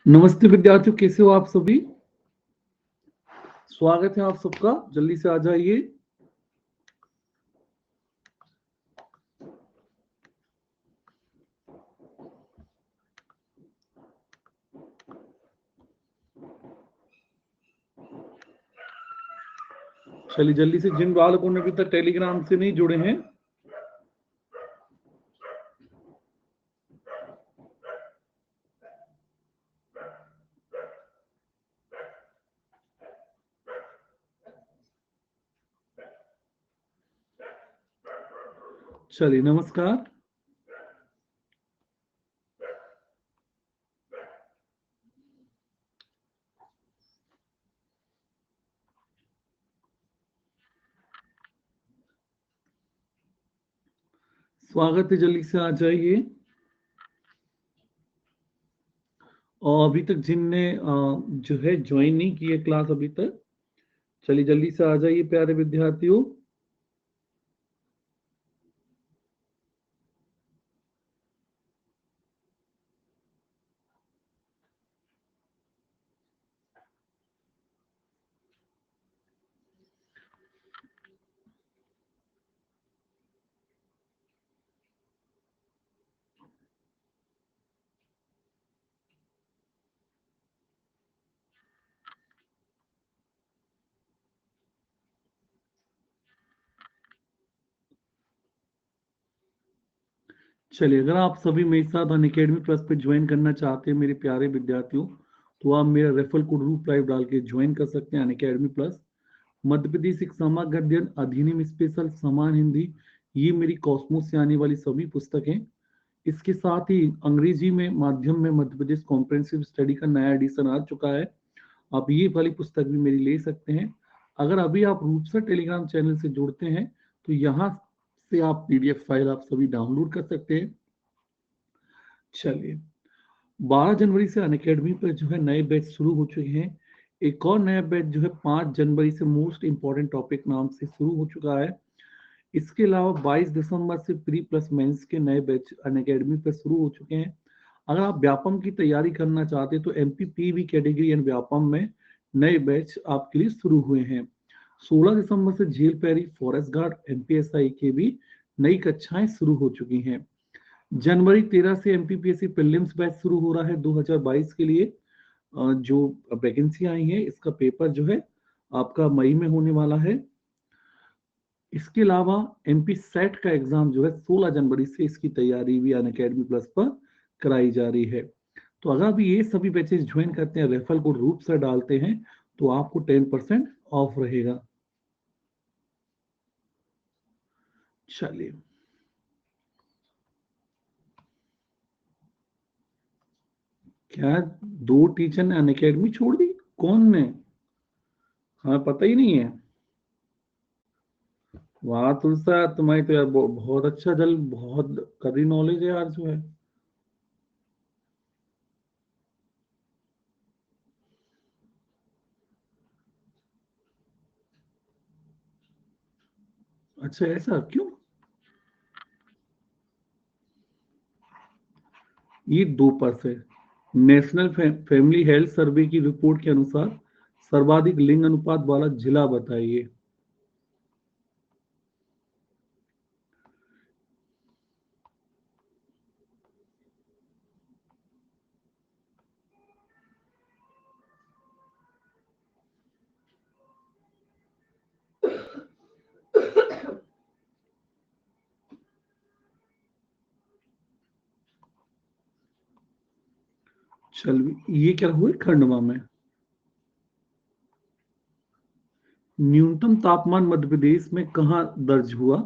नमस्ते विद्यार्थियों, कैसे हो आप सभी। स्वागत है आप सबका। जल्दी से आ जाइए। चलिए जल्दी से, जिन बालकों ने अभी तक टेलीग्राम से नहीं जुड़े हैं, चलिए नमस्कार। स्वागत है, जल्दी से आ जाइए। और अभी तक जिनने जो है ज्वाइन नहीं की है क्लास अभी तक, चलिए जल्दी से आ जाइए प्यारे विद्यार्थियों। चलिए, अगर आप सभी मेरे साथ अनअकैडमी प्लस पे ज्वाइन करना चाहते हैं मेरे प्यारे विद्यार्थियों, तो आप मेरा रेफरल कोड रूप लाइव डाल के ज्वाइन कर सकते हैं अनअकैडमी प्लस। मध्य प्रदेश एक समग्र अध्ययन अधिनियम स्पेशल समान हिंदी, ये मेरी कॉस्मोस से आने वाली सभी पुस्तकें। इसके साथ ही अंग्रेजी में माध्यम में मध्य प्रदेश कॉम्प्रिहेंसिव स्टडी का नया एडिशन आ चुका है। आप ये वाली पुस्तक भी मेरी ले सकते हैं। अगर अभी आप रूप से टेलीग्राम चैनल से जुड़ते हैं तो यहाँ से आप पीडीएफ फाइल आप सभी डाउनलोड कर सकते हैं। चलिए, 12 जनवरी से अनअकैडमी पर जो है नए बैच शुरू हो चुके हैं। एक और नया बैच जो है 5 जनवरी से मोस्ट इंपॉर्टेंट टॉपिक नाम से शुरू हो चुका है। इसके अलावा 22 दिसंबर से प्री प्लस मेंस के नए बैच अनअकैडमी पर शुरू हो चुके हैं। अगर आप व्यापम की तैयारी करना चाहते हैं तो एमपीपीवी कैटेगरी एंड व्यापम में नए बैच आपके लिए शुरू हुए हैं। 16 दिसंबर से झील पैरी फॉरेस्ट गार्ड एमपीएसआई के भी नई कक्षाएं शुरू हो चुकी हैं। जनवरी 13 से एमपीपीएससी प्रीलिम्स बैच शुरू हो रहा है 2022 के लिए। जो वैकेंसी आई है इसका पेपर जो है आपका मई में होने वाला है। इसके अलावा एमपी सेट का एग्जाम जो है 16 जनवरी से इसकी तैयारी भी अनअकैडमी प्लस पर कराई जा रही है। तो अगर आप ये सभी बैचेस ज्वाइन करते हैं, रेफरल कोड रूप से डालते हैं, तो आपको 10% ऑफ रहेगा। चलिए, क्या 2 टीचर ने अनअकैडमी छोड़ दी? कौन ने? हमें पता ही नहीं है। वाह तुलसा, तुम्हारी तो यार बहुत अच्छा, जल बहुत कड़ी नॉलेज है यार जो है। अच्छा, ऐसा क्यों? ये 2 है। नेशनल फैमिली हेल्थ सर्वे की रिपोर्ट के अनुसार सर्वाधिक लिंग अनुपात वाला जिला बताइए। चल, ये क्या हुआ खंडवा में? न्यूनतम तापमान मध्य प्रदेश में कहाँ दर्ज हुआ?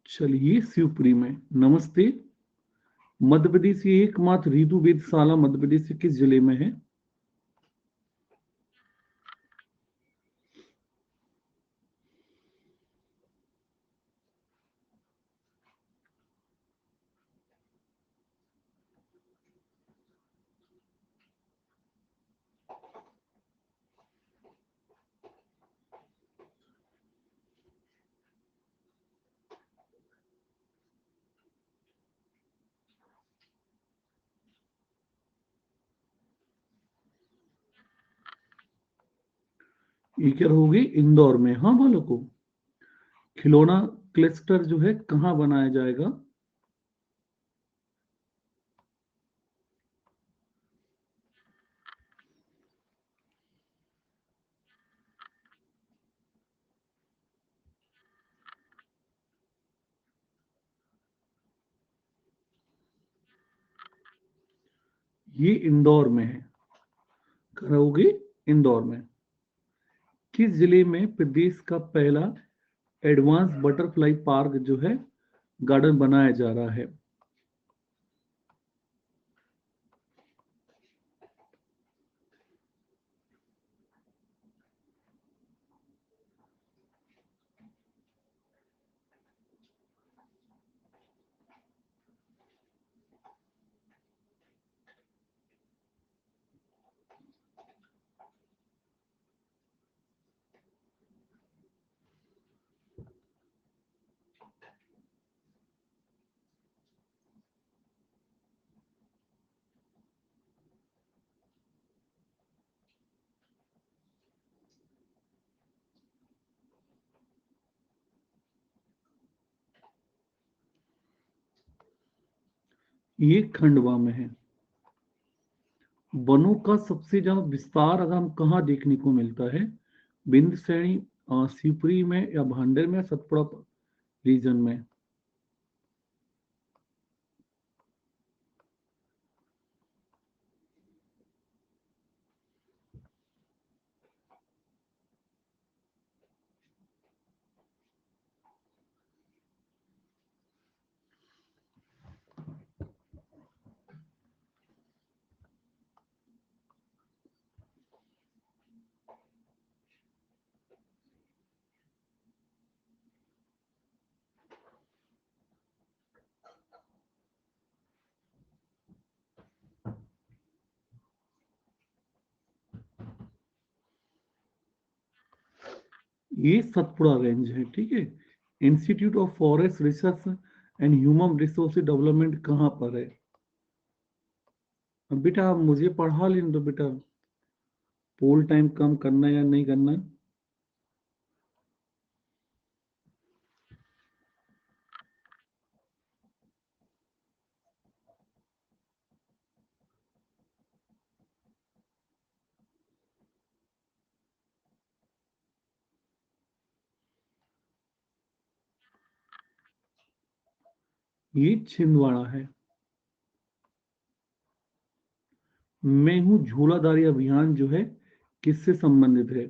चलिए, शिवपुरी में। नमस्ते। मध्य प्रदेश की एकमात्र ऋतु वेधशाला मध्य प्रदेश के किस जिले में है? ये क्या होगी? इंदौर में। हाँ बालकों, खिलौना क्लस्टर जो है कहाँ बनाया जाएगा? ये इंदौर में है। कहाँ होगी? इंदौर में। किस जिले में प्रदेश का पहला एडवांस बटरफ्लाई पार्क जो है गार्डन बनाया जा रहा है? ये खंडवा में है। वनों का सबसे ज्यादा विस्तार अगर हम कहाँ देखने को मिलता है? बिंद श्रेणी, शिवपुरी में या भांडेर में, सतपुड़ा रीजन में? ये सतपुड़ा रेंज है, ठीक है। Institute of forest research and human resource development कहाँ पर है? अब बेटा आप मुझे पढ़ा लेने दो बेटा। पोल टाइम कम करना है या नहीं करना? ये छिंदवाड़ा है। मैं हूँ झूलाधारी अभियान जो है किससे संबंधित है?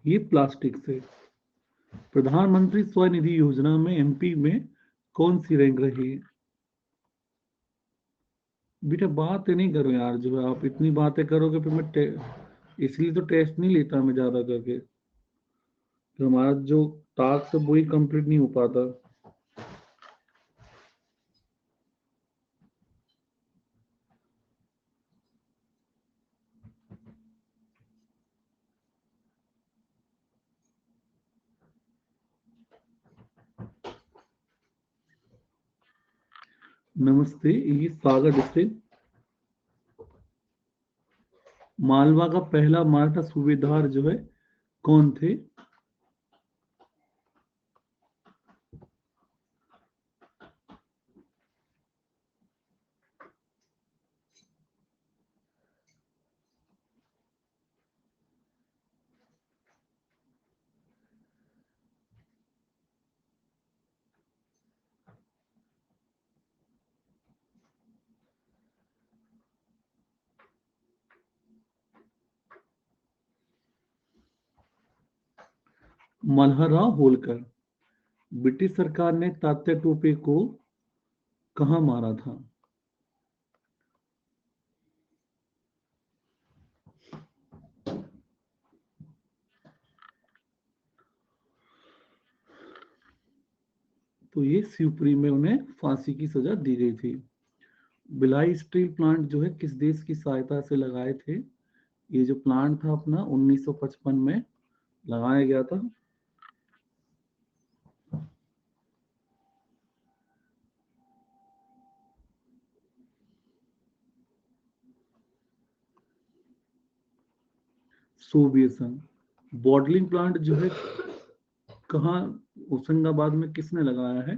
ये प्लास्टिक से। प्रधानमंत्री स्वनिधि योजना में एमपी में कौन सी रैंक रही है? बेटा बात नहीं करो यार, जो है आप इतनी बातें करोगे फिर इसलिए तो टेस्ट नहीं लेता मैं ज्यादा करके। तो हमारा जो टास्क है वही कंप्लीट नहीं हो पाता। नमस्ते, ये सागर डिस्ट्रिक्ट। मालवा का पहला मराठा सूबेदार जो है कौन थे? मल्हारराव होलकर। ब्रिटिश सरकार ने तात्या टोपे को कहाँ मारा था? तो ये शिवपुरी में उन्हें फांसी की सजा दी गई थी। भिलाई स्टील प्लांट जो है किस देश की सहायता से लगाए थे? ये जो प्लांट था अपना 1955 में लगाया गया था। सोवियत संघ। बॉटलिंग प्लांट जो है कहाँ, होशंगाबाद में किसने लगाया है?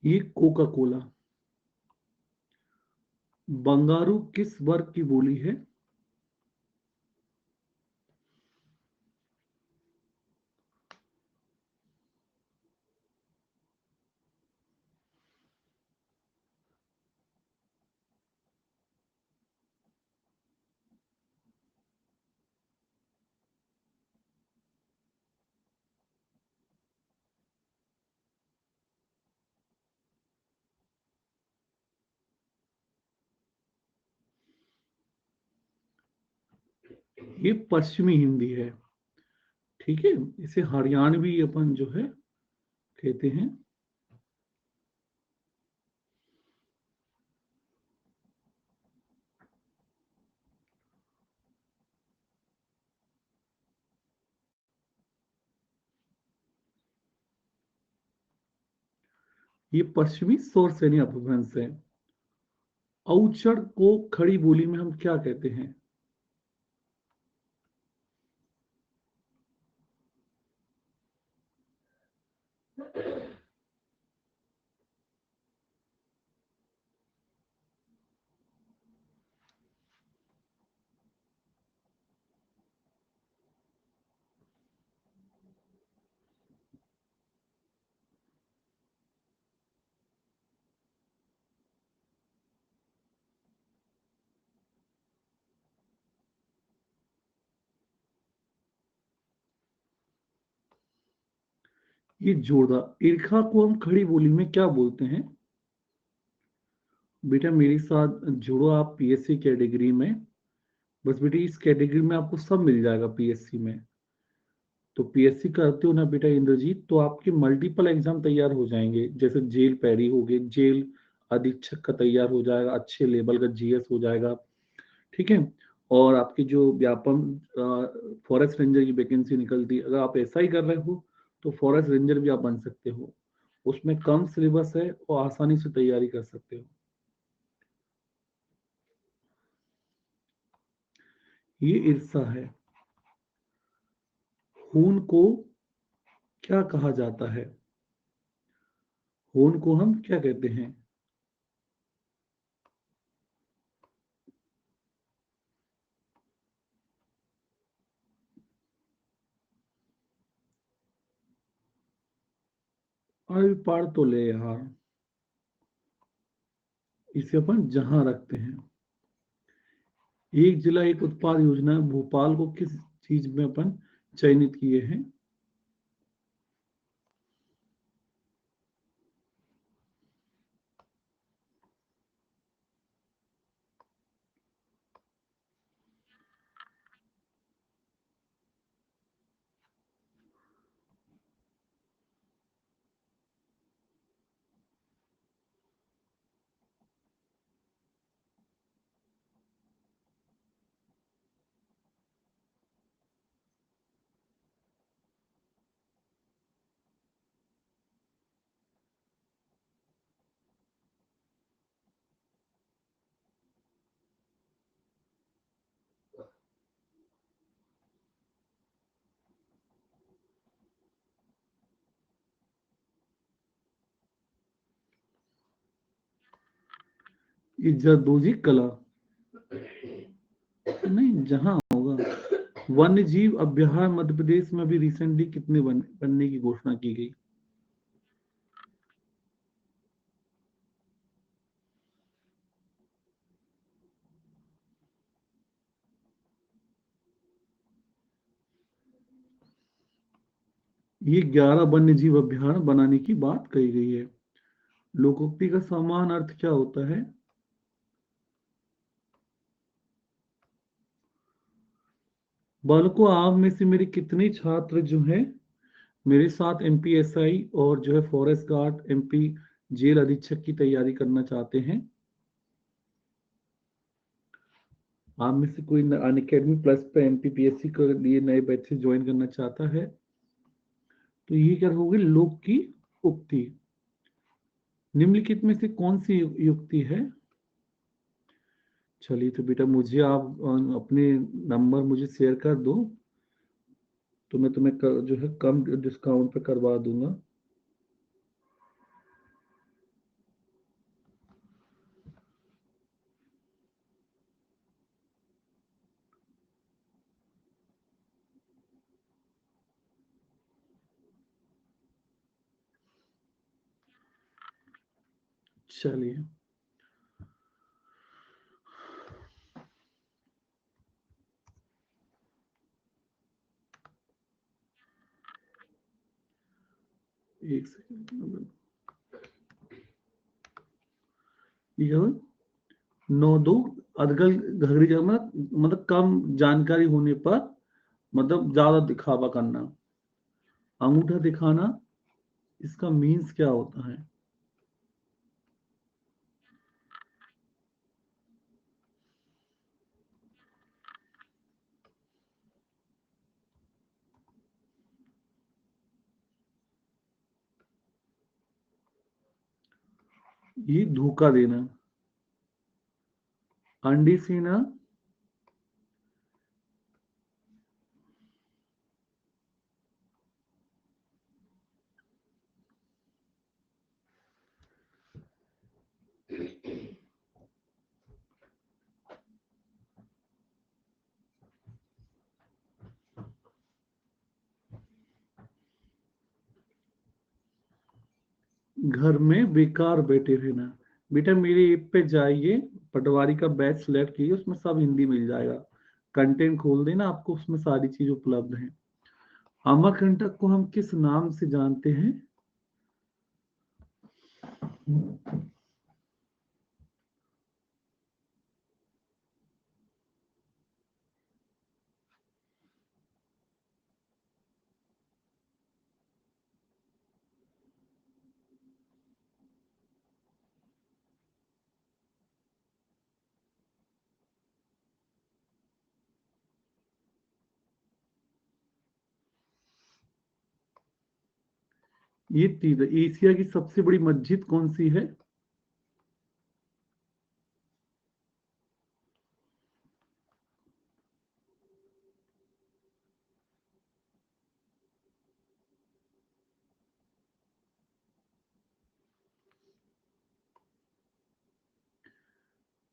ये कोका कोला। बंगारू किस वर्ग की बोली है? ये पश्चिमी हिंदी है। ठीक है, इसे हरियाणवी अपन जो है कहते हैं। ये पश्चिमी सौरसेनी अपभ्रंश है। औचड़ को खड़ी बोली में हम क्या कहते हैं? ये जोरदार। ईर्खा को हम खड़ी बोली में क्या बोलते हैं? बेटा मेरे साथ जुड़ो आप पीएससी कैटेगरी में। बस बेटा इस कैटेगरी में आपको सब मिल जाएगा पीएससी में। तो पीएससी करते हो ना बेटा इंद्रजीत, तो आपके मल्टीपल एग्जाम तैयार हो जाएंगे। जैसे जेल पैरी हो गए, जेल अधीक्षक का तैयार हो जाएगा, अच्छे लेवल का जीएस हो जाएगा। ठीक है। और आपकी जो व्यापम फॉरेस्ट रेंजर की वैकेंसी निकलती है, अगर आप ऐसा ही कर रहे हो तो फॉरेस्ट रेंजर भी आप बन सकते हो। उसमें कम सिलेबस है और आसानी से तैयारी कर सकते हो। ये ईर्षा है। खून को क्या कहा जाता है? खून को हम क्या कहते हैं? अरे पढ़ तो ले यार। इसे अपन जहां रखते हैं। एक जिला एक उत्पाद योजना भोपाल को किस चीज में अपन चयनित किए हैं? इज्जत दोजी कला, नहीं जहां होगा। वन्य जीव अभयारण्य मध्य प्रदेश में भी रिसेंटली कितने बनने की घोषणा की गई? ये 11 वन्य जीव अभयारण्य बनाने की बात कही गई है। लोकोक्ति का समान अर्थ क्या होता है? बालकों, आप में से मेरे कितने छात्र जो हैं मेरे साथ एमपीएसआई और जो है फॉरेस्ट गार्ड, एमपी जेल अधीक्षक की तैयारी करना चाहते हैं? आप में से कोई अन अकेडमी प्लस पे एमपीपीएससी के लिए नए बैच से ज्वाइन करना चाहता है? तो ये क्या होगी? लोक की उक्ति। निम्नलिखित में से कौन सी युक्ति है? चलिए तो बेटा मुझे आप अपने नंबर मुझे शेयर कर दो, तो मैं तुम्हें जो है कम डिस्काउंट पे करवा दूंगा। चलिए, एक सेकंड। ये नौ दो अदगल घगरी जमा, मतलब कम जानकारी होने पर मतलब ज्यादा दिखावा करना, अंगूठा दिखाना, इसका मीन्स क्या होता है? ये धोखा देना, अंडी सीना, घर में बेकार बैठे रहना। बेटा मेरे ऐप पे जाइए, पटवारी का बैच सिलेक्ट कीजिए, उसमें सब हिंदी मिल जाएगा। कंटेंट खोल देना, आपको उसमें सारी चीज उपलब्ध है। अमरकंटक को हम किस नाम से जानते हैं? ये तीर एशिया की सबसे बड़ी मस्जिद कौन सी है?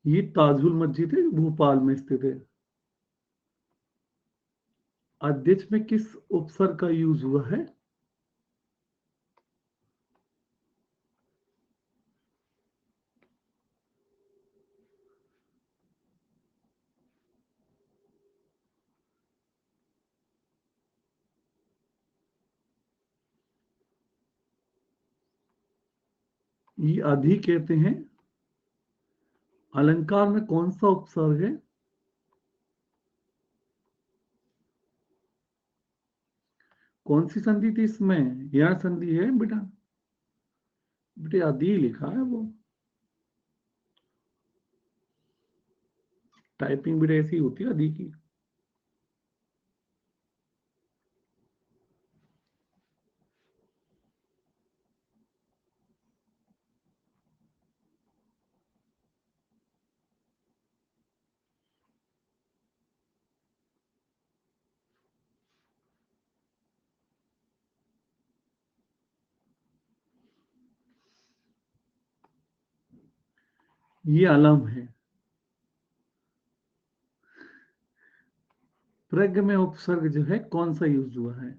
ये ताजुल मस्जिद है, भोपाल में स्थित है। अध्यक्ष में किस उपसर्ग का यूज हुआ है? ये अधि कहते हैं। अलंकार में कौन सा उपसर्ग है? कौन सी संधि थी इसमें? यह संधि है बेटा। बेटे अधि लिखा है वो। टाइपिंग बेटा ऐसी होती है अधि की। ये अलम है। प्रज्ञ में उपसर्ग जो है कौन सा यूज हुआ है?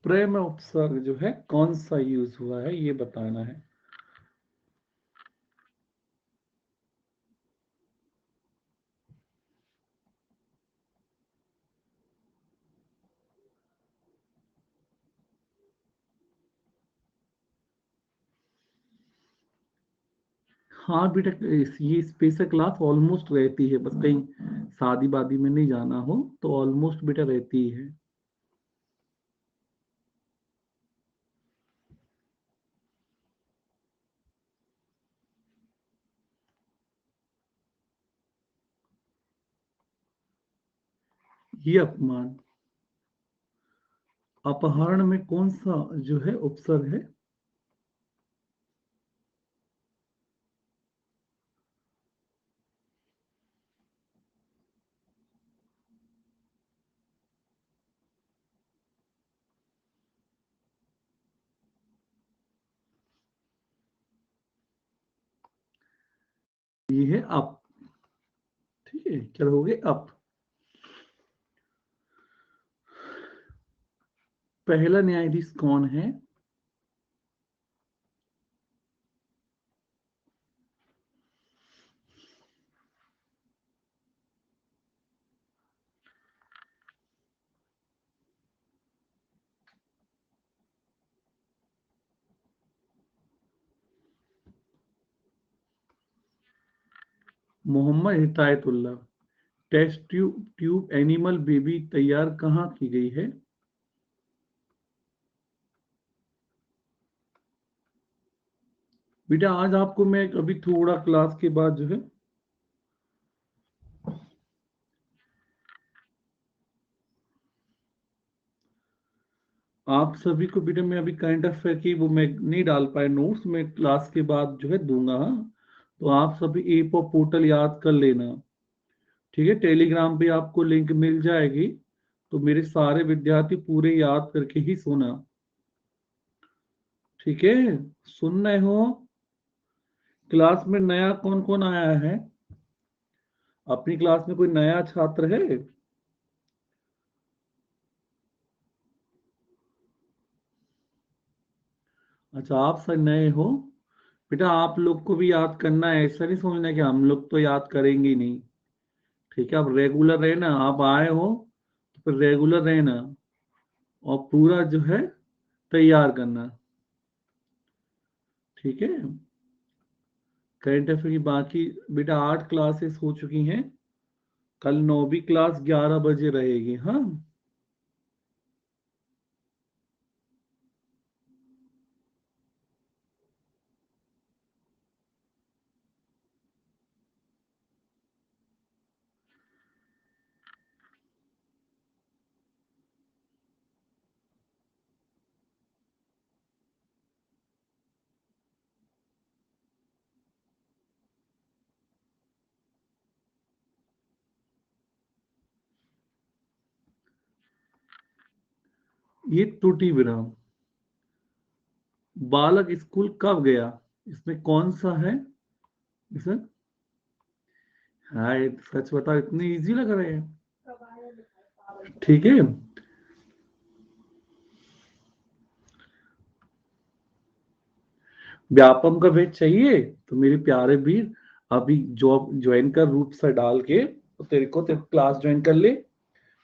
प्रय में उपसर्ग जो है कौन सा यूज हुआ है ये बताना है। हाँ बेटा, ये स्पेशल क्लास ऑलमोस्ट रहती है, बस कहीं शादी वादी में नहीं जाना हो तो ऑलमोस्ट बेटा रहती ही है। ये अपमान। अपहरण में कौन सा जो है उपसर्ग है? ये है अप। ठीक है, चलो हो गए अप। पहला न्यायाधीश कौन है? Mohammad Hidayatullah. Test tube animal baby तैयार कहाँ की गई है? बेटा आज आपको मैं अभी थोड़ा क्लास के बाद जो है आप सभी को, बेटा मैं अभी करंट अफेयर की वो मैं नहीं डाल पाया नोट्स, मैं क्लास के बाद जो है दूंगा, हाँ? तो आप सभी ऐप और पोर्टल याद कर लेना। ठीक है, टेलीग्राम पे आपको लिंक मिल जाएगी, तो मेरे सारे विद्यार्थी पूरे याद करके ही सोना। ठीक है, सुन रहे हो? क्लास में नया कौन कौन आया है? अपनी क्लास में कोई नया छात्र है? अच्छा, आप सब नए हो। बेटा आप लोग को भी याद करना है, ऐसा नहीं समझना कि हम लोग तो याद करेंगे ही नहीं। ठीक है, आप रेगुलर रहना, आप आए हो तो फिर रेगुलर रहना और पूरा जो है तैयार करना। ठीक है, करंट अफेयर की बाकी बेटा 8 क्लासेस हो चुकी हैं, कल 9वीं क्लास 11 बजे रहेगी, हाँ? ये त्रुटि विराम। बालक स्कूल कब गया, इसमें कौन सा है? सर, हाँ ये सच बताओ, इतने इजी लग रहे हैं। ठीक है, व्यापम का भेद चाहिए तो मेरे प्यारे वीर अभी जॉब ज्वाइन कर रूप से डाल के, तो तेरे को तेरे क्लास ज्वाइन कर ले।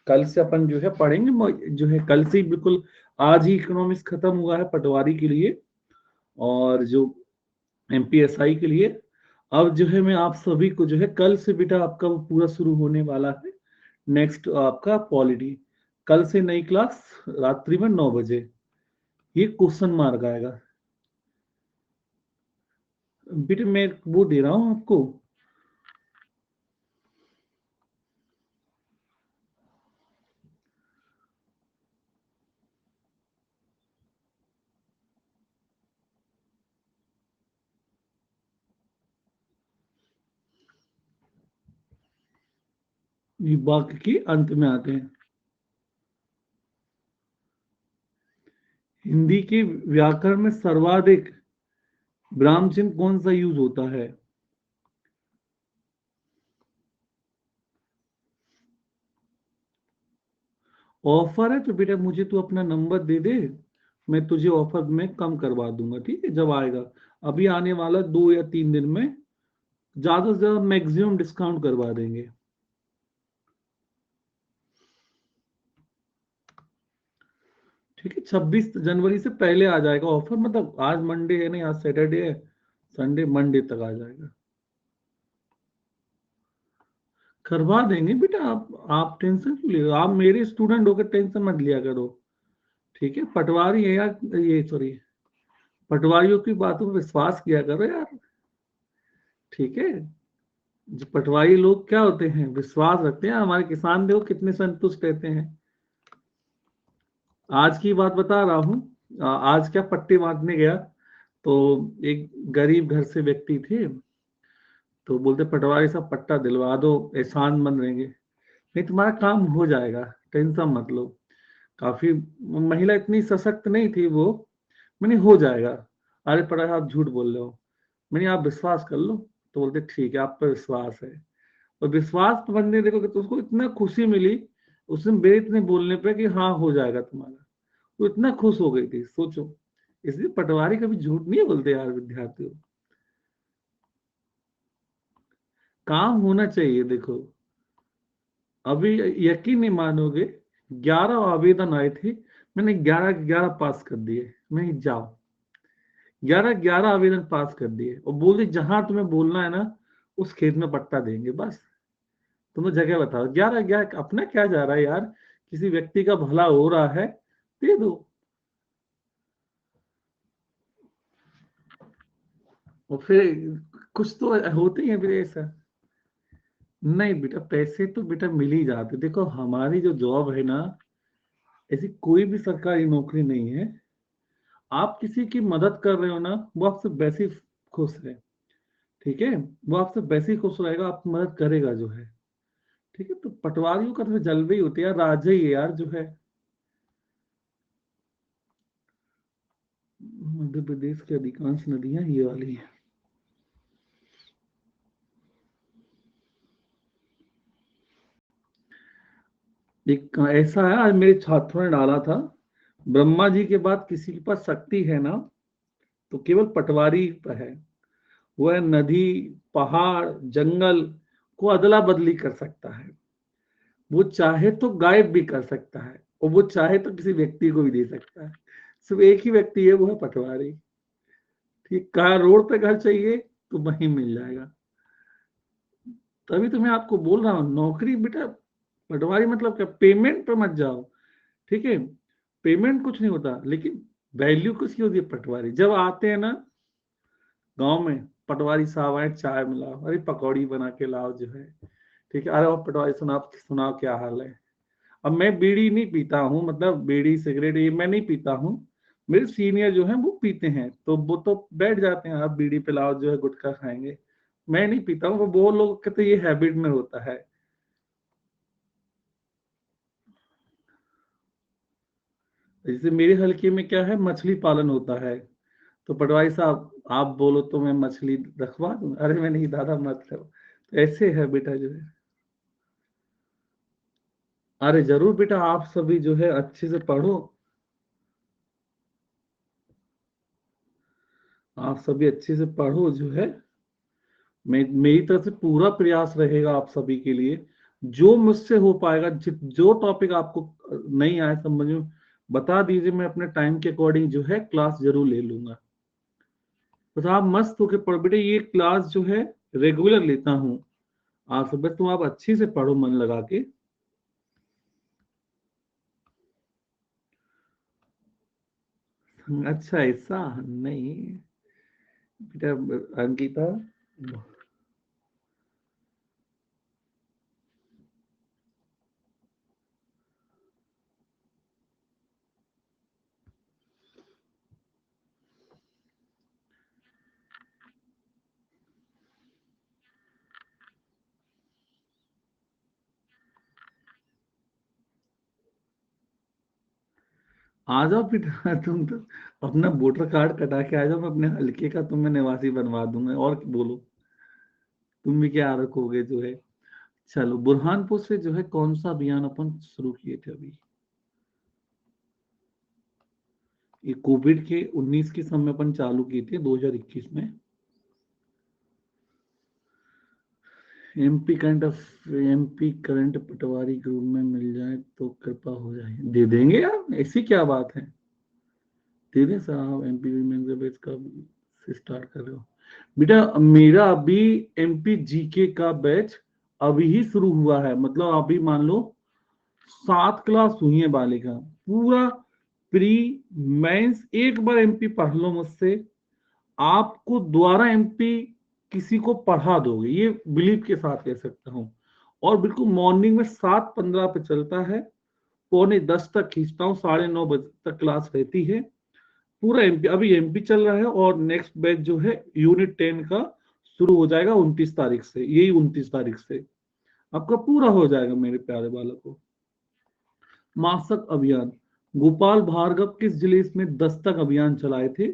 कल से अपन जो है पढ़ेंगे, जो है कल से ही बिल्कुल। आज ही इकोनॉमिक्स खत्म हुआ है पटवारी के लिए और जो एमपीएसआई के लिए। अब जो है मैं आप सभी को जो है कल से बेटा आपका वो पूरा शुरू होने वाला है। नेक्स्ट आपका पॉलिटी, कल से नई क्लास रात्रि में 9 बजे। ये क्वेश्चन मार्क आएगा। बेटा मैं वो दे रहा हूँ आपको, ये वाक्य के अंत में आते हैं। हिंदी के व्याकरण में सर्वाधिक विराम चिन्ह कौन सा यूज होता है? ऑफर है तो बेटा मुझे तू अपना नंबर दे दे, मैं तुझे ऑफर में कम करवा दूंगा, ठीक है, जब आएगा। अभी आने वाला 2 या 3 दिन में ज्यादा से ज्यादा मैक्सिमम डिस्काउंट करवा देंगे। ठीक है, 26 जनवरी से पहले आ जाएगा ऑफर, मतलब आज मंडे है नहीं, आज सैटरडे है, संडे मंडे तक आ जाएगा। करवा देंगे बेटा, आप टेंशन क्यों ले रहे हो? आप मेरे स्टूडेंट होकर टेंशन मत लिया करो। ठीक है, पटवारी है यार, ये सॉरी, पटवारियों की बातों पर विश्वास किया करो यार। ठीक है, जो पटवारी लोग क्या होते हैं, विश्वास रखते हैं। हमारे किसान देखो कितने संतुष्ट रहते हैं। आज की बात बता रहा हूँ, आज क्या पट्टे बांटने गया, तो एक गरीब घर से व्यक्ति थे, तो बोलते पटवारी साहब पट्टा दिलवा दो, एहसान बन रहेंगे। नहीं, तुम्हारा काम हो जाएगा, टेंशन मत लो। काफी महिला इतनी सशक्त नहीं थी वो, मैंने हो जाएगा। अरे पटवारी साहब झूठ बोल रहे हो, मैंने आप विश्वास कर लो। तो बोलते ठीक है, आप पर विश्वास है। और विश्वास बंदे देखो कि तो उसको इतना खुशी मिली, उसने मेरे इतने बोलने पे कि हाँ हो जाएगा तुम्हारा, वो इतना खुश हो गई थी, सोचो। इसलिए पटवारी कभी झूठ नहीं बोलते यार विद्यार्थियों, काम होना चाहिए। देखो अभी यकीन नहीं मानोगे, 11 आवेदन आए थे, मैंने 11 के 11 पास कर दिए। मैं जाओ, 11 के 11 आवेदन पास कर दिए, और बोल दी जहां तुम्हें बोलना है ना, उस खेत में पट्टा देंगे बस। तुम्हें जगह बताओ, 11 11 अपना क्या जा रहा है यार, किसी व्यक्ति का भला हो रहा है, दे दो। और फिर कुछ तो होते ही है फिर ऐसा। नहीं बेटा, पैसे तो बेटा मिल ही जाते। देखो हमारी जो जॉब है ना, ऐसी कोई भी सरकारी नौकरी नहीं है। आप किसी की मदद कर रहे हो ना, वो आपसे वैसे ही खुश है। ठीक है, वो आपसे वैसे ही खुश रहेगा, आपकी मदद करेगा जो है। ठीक है, तो पटवारियों का तो जलवे ही होते हैं यार, राजा ही है यार जो है। मध्य प्रदेश की अधिकांश नदियां ये वाली हैं। एक ऐसा है, आज मेरे छात्रों ने डाला था, ब्रह्मा जी के बाद किसी के पास शक्ति है ना, तो केवल पटवारी पर है। वह नदी, पहाड़, जंगल को अदला बदली कर सकता है। वो चाहे तो गायब भी कर सकता है, और वो चाहे तो किसी व्यक्ति को भी दे सकता है। सिर्फ एक ही व्यक्ति है, वो है पटवारी। ठीक, कहा रोड पे घर चाहिए तो वहीं मिल जाएगा। तभी तो मैं आपको बोल रहा हूँ, नौकरी बेटा, पटवारी मतलब क्या, पेमेंट पे मत जाओ। ठीक है, पेमेंट कुछ नहीं होता, लेकिन वैल्यू किसकी होती है, पटवारी जब आते हैं ना गांव में, पटवारी साहब आए चाय मिलाओ, अरे पकौड़ी बना के लाओ जो है। ठीक है, अरे और पटवारी सुनाओ सुनाओ क्या हाल है। अब मैं बीड़ी नहीं पीता हूँ, मतलब बीड़ी सिगरेट ये मैं नहीं पीता हूँ, मेरे सीनियर जो है वो पीते हैं, तो वो तो बैठ जाते हैं, आप बीड़ी पिलाओ जो है, गुटखा खाएंगे। मैं नहीं पीता हूँ, वो लोग कहते ये हैबिट में होता है। जैसे मेरे हल्के में क्या है, मछली पालन होता है, तो पटवारी साहब आप बोलो तो मैं मछली रखवा दूं, अरे मैं नहीं दादा मत करो। तो ऐसे है बेटा जो है। अरे जरूर बेटा, आप सभी जो है अच्छे से पढ़ो, आप सभी अच्छे से पढ़ो जो है। मैं मेरी तरफ से पूरा प्रयास रहेगा आप सभी के लिए, जो मुझसे हो पाएगा। जो टॉपिक आपको नहीं आए समझ में, बता दीजिए, मैं अपने टाइम के अकॉर्डिंग जो है क्लास जरूर ले लूंगा। बस आप मस्त होके पढ़ो बेटे, ये क्लास जो है रेगुलर लेता हूँ। आप सब बस, तुम आप अच्छे से पढ़ो मन लगा के। अच्छा ऐसा नहीं बेटा, अंकिता, आ जाओ बेटा तुम तो अपना वोटर कार्ड कटा के आ जाओ, मैं अपने हल्के का तुम्हें निवासी बनवा दूंगा, और बोलो तुम भी क्या रखोगे जो है। चलो, बुरहानपुर से जो है कौन सा अभियान अपन शुरू किए थे अभी, ये कोविड के 19 के समय अपन चालू किए थे 2021 में। एमपी करंट पटवारी ग्रुप में मिल जाए तो कृपा हो जाए, दे देंगे यार, ऐसी क्या बात है, दे दें साहब। एमपी वीमेंस बैच का से स्टार्ट कर रहे हो बेटा, मेरा अभी एमपी जीके का बैच अभी ही शुरू हुआ है, मतलब अभी मान लो 7 क्लास हुई है बालिका, पूरा प्री मेंस, एक बार एमपी पढ़ लो मुझसे, आपको दोबारा एमपी किसी को पढ़ा दोगे, ये बिलीव के साथ कह सकता हूँ। और बिल्कुल मॉर्निंग में 7:15 पे चलता है, 9:45 तक खींचता हूँ, 9:30 बजे तक क्लास रहती है। पूरा एमपी, अभी एमपी चल रहा है, और नेक्स्ट बैच जो है यूनिट 10 का शुरू हो जाएगा 29 तारीख से, यही 29 तारीख से आपका पूरा हो जाएगा मेरे प्यारे बालकों। मासक अभियान, गोपाल भार्गव किस जिले में दस्तक अभियान चलाए थे,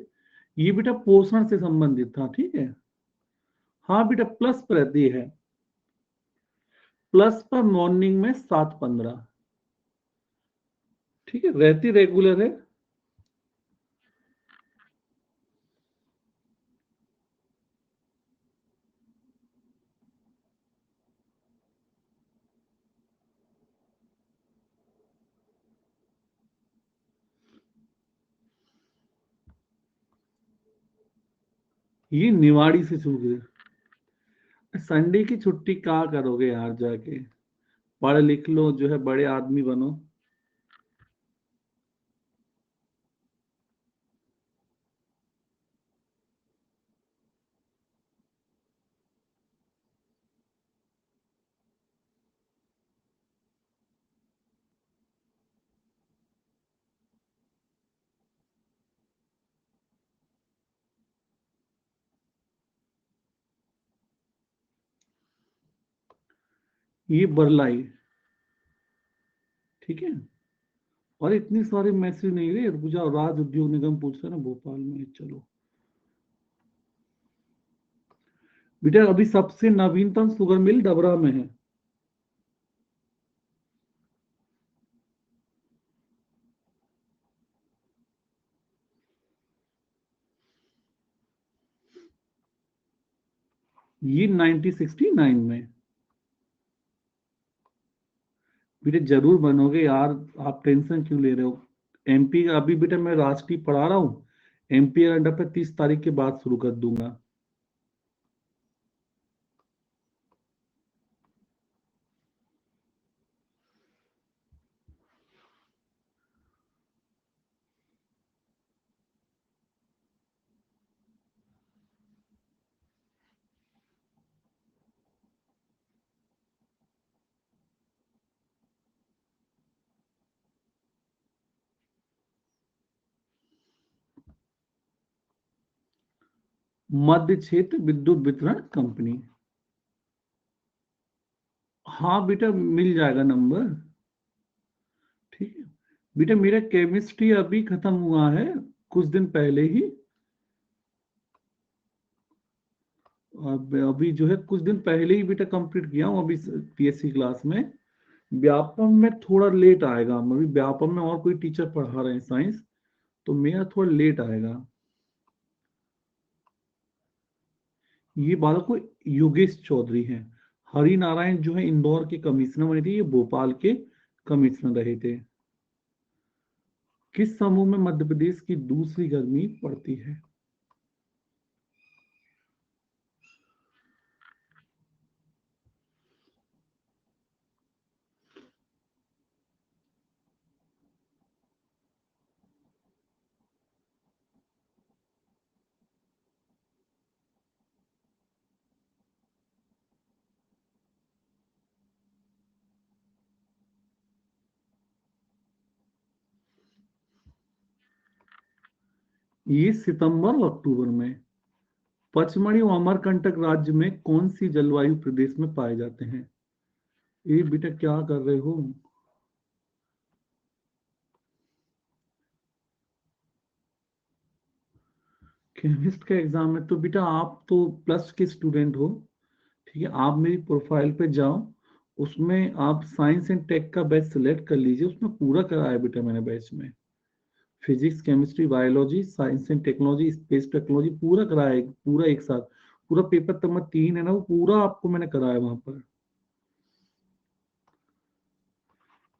ये बेटा पोषण से संबंधित था, ठीक है। हाँ बेटा, प्लस पर रहती है, प्लस पर मॉर्निंग में 7:15, ठीक है, रहती रेगुलर है। ये निवाड़ी से शुरू करें, संडे की छुट्टी कहाँ करोगे यार जाके, पढ़ लिख लो, जो है बड़े आदमी बनो। ये बरलाई, ठीक है। और इतनी सारी मैसेज नहीं रहे, रुक जाओ, राज्य उद्योग निगम पूछ रहे ना भोपाल में, चलो बेटा, अभी सबसे नवीनतम शुगर मिल डबरा में है। ये 1969 में। बेटा जरूर बनोगे यार, आप टेंशन क्यों ले रहे हो। एमपी का अभी बेटा मैं राष्ट्रीय पढ़ा रहा हूँ, एमपी अंडर पे 30 तारीख के बाद शुरू कर दूंगा। मध्य क्षेत्र विद्युत वितरण कंपनी। हाँ बेटा, मिल जाएगा नंबर, ठीक है। बेटा मेरा केमिस्ट्री अभी खत्म हुआ है, कुछ दिन पहले ही। अब अभी जो है कुछ दिन पहले ही बेटा कंप्लीट किया हूँ अभी, पीएससी क्लास में। व्यापम में थोड़ा लेट आएगा, अभी व्यापम में और कोई टीचर पढ़ा रहे हैं साइंस, तो मेरा थोड़ा लेट आएगा। ये बालक को योगेश चौधरी हैं। हरि नारायण जो है इंदौर के कमिश्नर बने थे, ये भोपाल के कमिश्नर रहे थे। किस समूह में मध्य प्रदेश की दूसरी गर्मी पड़ती है। ये सितंबर और अक्टूबर में। पचमढ़ी और अमरकंटक राज्य में कौन सी जलवायु प्रदेश में पाए जाते हैं। ये बेटा क्या कर रहे हो। केमिस्ट का एग्जाम है तो बेटा आप तो प्लस के स्टूडेंट हो, ठीक है। आप मेरी प्रोफाइल पे जाओ, उसमें आप साइंस एंड टेक का बैच सिलेक्ट कर लीजिए, उसमें पूरा कराया है बेटा मैंने बैच में। Physics, chemistry, biology, science and technology, space technology पूरा कराया है, पूरा एक साथ। पूरा पेपर नंबर 3 है ना, वो पूरा आपको मैंने कराया वहां पर।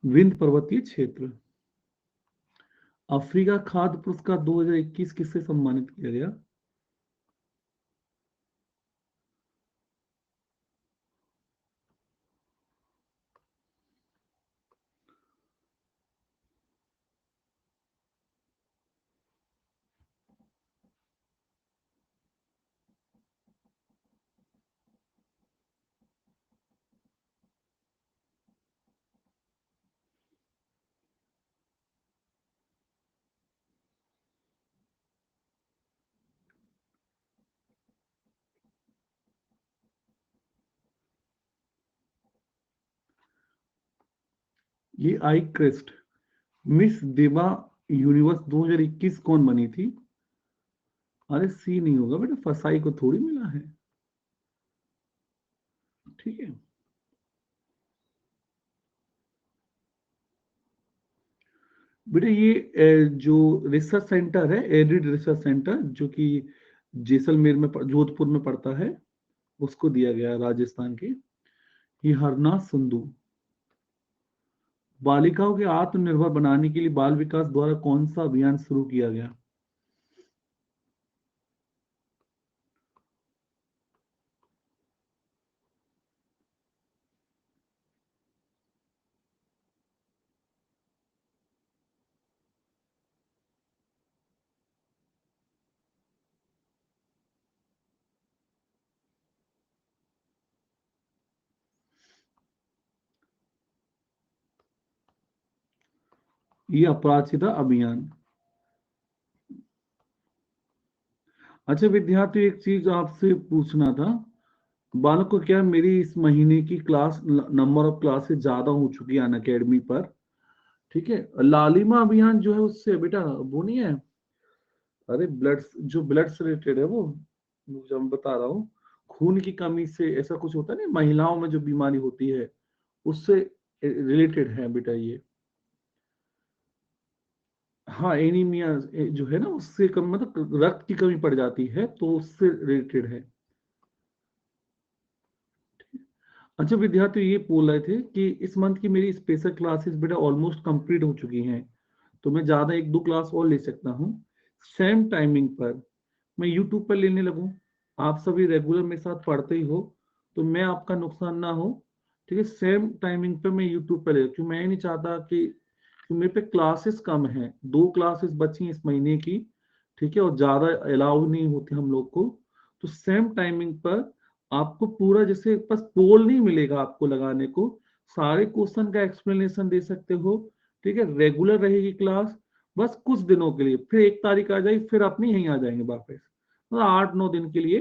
विंध्य पर्वतीय क्षेत्र। अफ्रीका खाद्य पुरस्कार 2021 किससे सम्मानित किया गया? ये आई क्रेस्ट। मिस देवा यूनिवर्स 2021 कौन बनी थी? अरे सी नहीं होगा बेटा, फसाई को थोड़ी मिला है, ठीक है। बेटा ये जो रिसर्च सेंटर है, एडिड रिसर्च सेंटर, जो कि जैसलमेर में जोधपुर में पड़ता है, उसको दिया गया है, राजस्थान के। ये हरनाथ संधू। बालिकाओं के आत्मनिर्भर बनाने के लिए बाल विकास द्वारा कौन सा अभियान शुरू किया गया? ये अपराजिता अभियान। अच्छा विद्यार्थी, एक चीज आपसे पूछना था। बालक को क्या मेरी इस महीने की क्लास नंबर ऑफ क्लासेस ज्यादा हो चुकी है अन अकेडमी पर, ठीक है। लालिमा अभियान जो है उससे बेटा वो नहीं है। अरे ब्लड, जो ब्लड से रिलेटेड है वो, जो मैं बता रहा हूँ, खून की कमी से ऐसा कुछ होता है ना महिलाओं में जो बीमारी होती है, उससे रिलेटेड है बेटा ये। हाँ एनीमिया जो है ना, उससे कम मतलब रक्त की कमी पड़ जाती है, तो उससे रिलेटेड है। अच्छा विद्यार्थी, ये बोल रहे थे कि इस मंथ की मेरी स्पेशल क्लासेस बेटा ऑलमोस्ट कंप्लीट हो चुकी हैं, तो मैं ज्यादा एक दो क्लास और ले सकता हूँ सेम टाइमिंग पर। मैं यूट्यूब पर लेने लगूं, आप सभी रेगुलर मेरे साथ पढ़ते ही हो, तो मैं आपका नुकसान ना हो, ठीक है। सेम टाइमिंग पे मैं यूट्यूब पर ले, क्योंकि मैं नहीं चाहता कि मेरे पे क्लासेस कम हैं, 2 क्लासेस बची हैं इस महीने की, ठीक है, और ज्यादा अलाउ नहीं होते हम लोग को। तो सेम टाइमिंग पर आपको पूरा, जैसे बस पोल नहीं मिलेगा आपको लगाने को, सारे क्वेश्चन का एक्सप्लेनेशन दे सकते हो, ठीक है। रेगुलर रहेगी क्लास, बस कुछ दिनों के लिए, फिर 1 तारीख आ जाएगी, फिर अपनी यहीं आ जाएंगे वापस, मतलब 8-9 दिन के लिए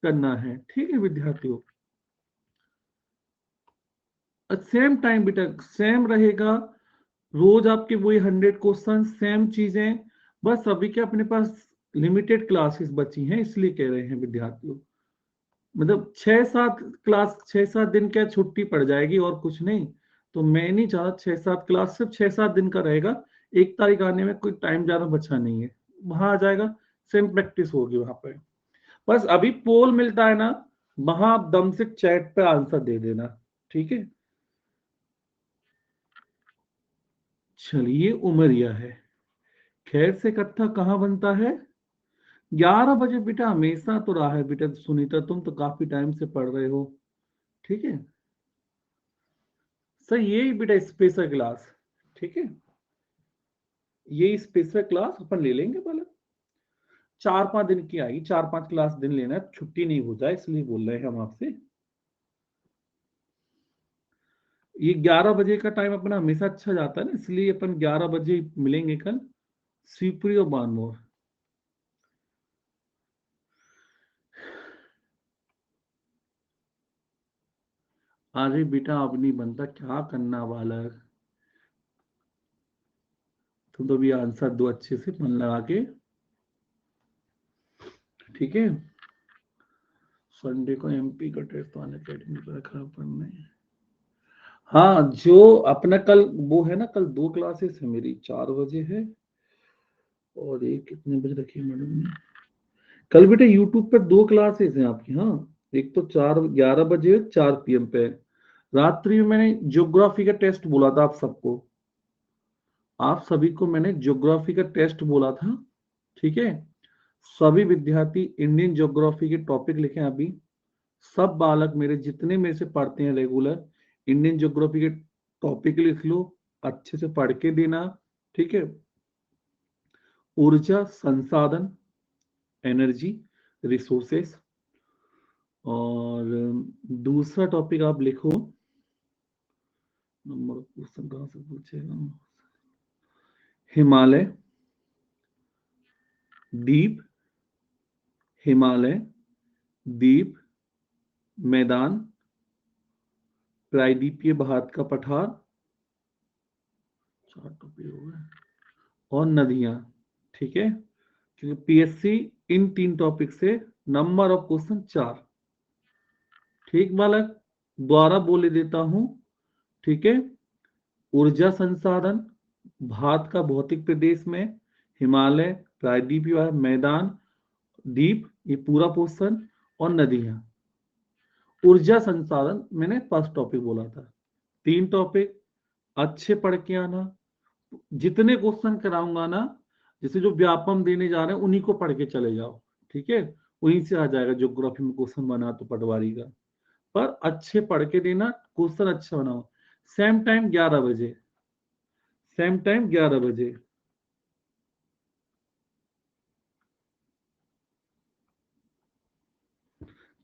करना है, ठीक है विद्यार्थियों। सेम टाइम बेटा सेम रहेगा, रोज आपके वही 100 क्वेश्चन, सेम चीजें। बस अभी क्या अपने पास लिमिटेड क्लासेस बची हैं, इसलिए कह रहे हैं विद्यार्थियों। मतलब 6-7 क्लास, 6-7 दिन क्या छुट्टी पड़ जाएगी और कुछ नहीं। तो मैं नहीं चाहता 6-7 क्लास, सिर्फ 6-7 दिन का रहेगा। 1 तारीख आने में कोई टाइम ज्यादा बचा नहीं है, वहां आ जाएगा, सेम प्रैक्टिस होगी वहां पे। बस अभी पोल मिलता है ना, वहां आप दम से चैट पे आंसर दे देना, ठीक है। चलिए उमरिया है। खैर से कत्था कहाँ बनता है? 11 बजे बेटा, हमेशा तो रहा है बेटा सुनीता, तुम तो काफी टाइम से पढ़ रहे हो, ठीक है। सर यही बेटा स्पेशल क्लास, ठीक है। ये स्पेशल क्लास अपन ले लेंगे पहले, 4-5 दिन की आएगी, 4-5 क्लास दिन लेना है, छुट्टी नहीं हो जाए इसलिए बोल रहे हैं हम आपसे। ये 11 बजे का टाइम अपना हमेशा अच्छा जाता है ना, इसलिए अपन 11 बजे मिलेंगे कल, शिवपुरी और बानमोर। अरे बेटा अब नहीं बनता, क्या करना वाला है? तुम तो भी आंसर दो अच्छे से मन लगा के। ठीक है। संडे को एमपी का टेस्ट तो अनअकैडमी पर खराब पढ़ना है। हाँ, जो अपना कल वो है ना, कल 2 क्लासेस है मेरी, 4 बजे है और एक कितने बजे रखी है मैडम ने। कल बेटा यूट्यूब पर 2 क्लासेस हैं आपकी। हाँ, एक तो 4:11 बजे 4 PM पे है। रात्रि में मैंने ज्योग्राफी का टेस्ट बोला था आप सबको, आप सभी को मैंने ज्योग्राफी का टेस्ट बोला था। ठीक है, सभी विद्यार्थी इंडियन ज्योग्राफी के टॉपिक लिखे अभी। सब बालक मेरे जितने मेरे से पढ़ते हैं रेगुलर, इंडियन ज्योग्राफी के टॉपिक लिख लो, अच्छे से पढ़ के देना। ठीक है, ऊर्जा संसाधन, एनर्जी रिसोर्सेस। और दूसरा टॉपिक आप लिखो, नंबर क्वेश्चन कहां से पूछेगा, हिमालय, द्वीप, हिमालय, द्वीप, मैदान, प्रायद्वीपीय भारत का पठार, 4 टॉपिक हो गए, और नदियां। ठीक है, क्योंकि पीएससी इन 3 टॉपिक से नंबर ऑफ क्वेश्चन 4। ठीक बालक, दोबारा बोले देता हूं। ठीक है, ऊर्जा संसाधन, भारत का भौतिक प्रदेश में हिमालय, प्रायद्वीपीय मैदान, द्वीप, ये पूरा पोर्शन, और नदियां। ऊर्जा संसाधन मैंने फर्स्ट टॉपिक बोला था। 3 टॉपिक अच्छे पढ़ के आना। जितने क्वेश्चन कराऊंगा ना, जैसे जो व्यापम देने जा रहे हैं उन्हीं को पढ़ के चले जाओ। ठीक है, वहीं से आ जाएगा ज्योग्राफी में क्वेश्चन बना तो पटवारी का। पर अच्छे पढ़ के देना, क्वेश्चन अच्छा बनाओ। सेम टाइम 11 बजे, सेम टाइम 11 बजे।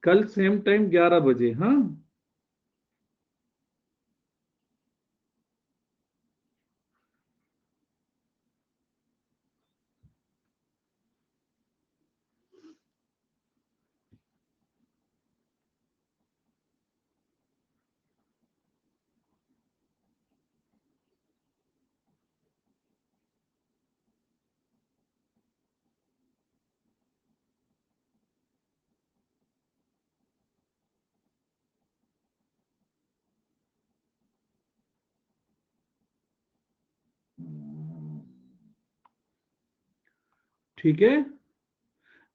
कल सेम टाइम 11 बजे। हाँ, ठीक है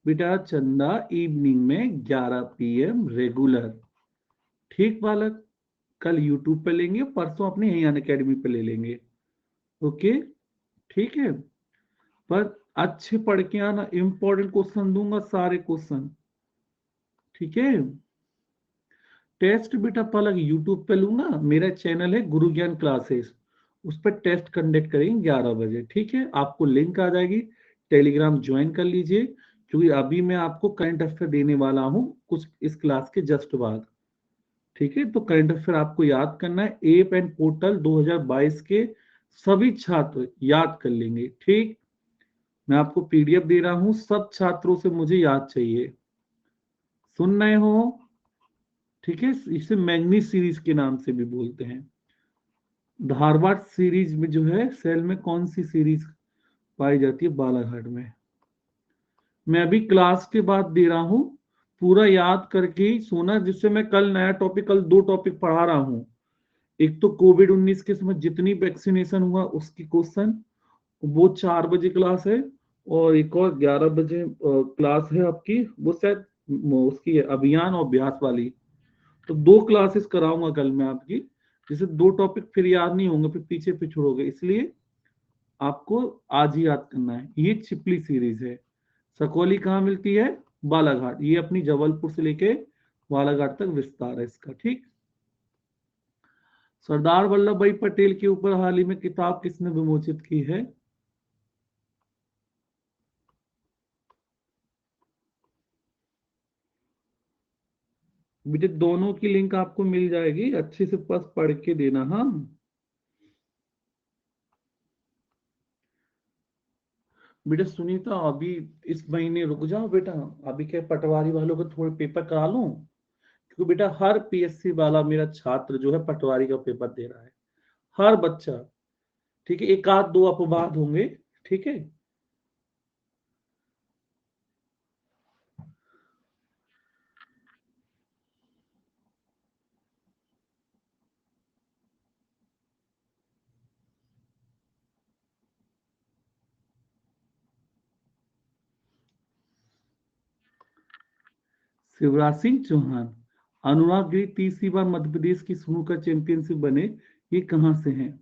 बेटा, चंदा इवनिंग में 11 PM रेगुलर। ठीक बालक, कल यूट्यूब पे लेंगे, परसों अपने यही अनअकैडमी पे ले लेंगे। ओके, ठीक है। पर अच्छे पढ़ के आना, इंपॉर्टेंट क्वेश्चन दूंगा, सारे क्वेश्चन। ठीक है, टेस्ट बेटा पलक यूट्यूब पे लूंगा, मेरा चैनल है गुरु ज्ञान क्लासेस, उस पर टेस्ट कंडक्ट करेंगे 11 बजे। ठीक है, आपको लिंक आ जाएगी, टेलीग्राम ज्वाइन कर लीजिए, क्योंकि अभी मैं आपको करंट अफेयर देने वाला हूँ कुछ इस क्लास के जस्ट बाद। ठीक है, तो करंट अफेयर आपको याद करना है, एप एंड पोर्टल 2022 के सभी छात्र याद कर लेंगे। ठीक, मैं आपको पीडीएफ दे रहा हूं, सब छात्रों से मुझे याद चाहिए। सुन रहे हो? ठीक है, इसे मैग्नी सीरीज के नाम से भी बोलते हैं। धारवाड़ सीरीज में जो है, सेल में कौन सी सीरीज पाई जाती है? बालाघाट में। मैं अभी क्लास के बाद दे रहा हूं, पूरा याद करके ही सोना, जिससे मैं कल नया टॉपिक, कल 2 टॉपिक पढ़ा रहा हूं। एक तो कोविड-19 के समय जितनी वैक्सीनेशन हुआ उसकी क्वेश्चन, वो 4 बजे क्लास है, और एक और 11 बजे क्लास है आपकी, वो शायद उसकी है अभियान और अभ्यास वाली। तो 2 क्लासेस कराऊंगा कल मैं आपकी, जिसे 2 टॉपिक फिर याद नहीं होंगे, फिर पीछे पिछड़ोगे, इसलिए आपको आज ही याद करना है। ये चिपली सीरीज है। सकौली कहाँ मिलती है? बालाघाट। ये अपनी जबलपुर से लेके बालाघाट तक विस्तार है इसका। ठीक, सरदार वल्लभ भाई पटेल के ऊपर हाल ही में किताब किसने विमोचित की है? बेटे दोनों की लिंक आपको मिल जाएगी, अच्छे से बस पढ़ के देना। हाँ बेटा, सुनीता अभी इस महीने रुक जाओ बेटा, अभी क्या पटवारी वालों को थोड़े पेपर करा लूं, क्योंकि बेटा हर पीएससी वाला मेरा छात्र जो है पटवारी का पेपर दे रहा है, हर बच्चा। ठीक है, एक आध दो अपवाद होंगे। ठीक है, शिवराज सिंह चौहान। अनुराग गिरी तीसरी बार मध्य प्रदेश की स्नूकर चैंपियनशिप बने, ये कहां से हैं?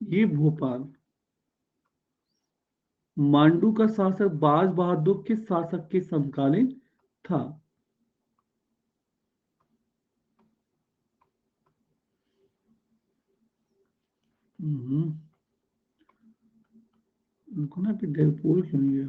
ये भोपाल। मांडू का शासक बाज बहादुर किस शासक के समकालीन था? हम्म, उनको ना फिर डेलपोल क्यों नहीं गया?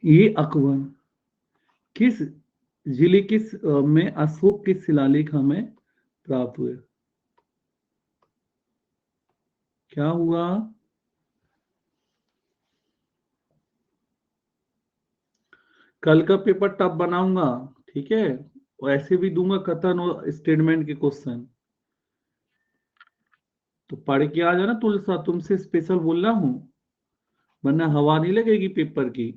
ये अकबर किस जिले के में अशोक के शिलालेख हमें प्राप्त हुए? क्या हुआ? कल का पेपर टफ बनाऊंगा, ठीक है, और ऐसे भी दूंगा कथन और स्टेटमेंट के क्वेश्चन। तो पढ़ के आ जाना तुलसा, तुमसे स्पेशल बोल रहा हूँ, वरना हवा नहीं लगेगी पेपर की।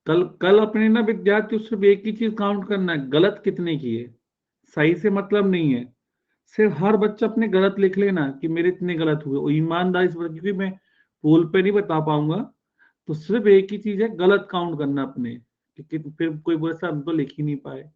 कल कल अपने ना विद्यार्थी सिर्फ एक ही चीज काउंट करना है, गलत कितने किए। सही से मतलब नहीं है। सिर्फ हर बच्चा अपने गलत लिख लेना कि मेरे इतने गलत हुए, और ईमानदारी से क्योंकि मैं पोल पे नहीं बता पाऊंगा। तो सिर्फ एक ही चीज है, गलत काउंट करना अपने, क्योंकि फिर कोई वैसा हम तो लिख ही नहीं पाए।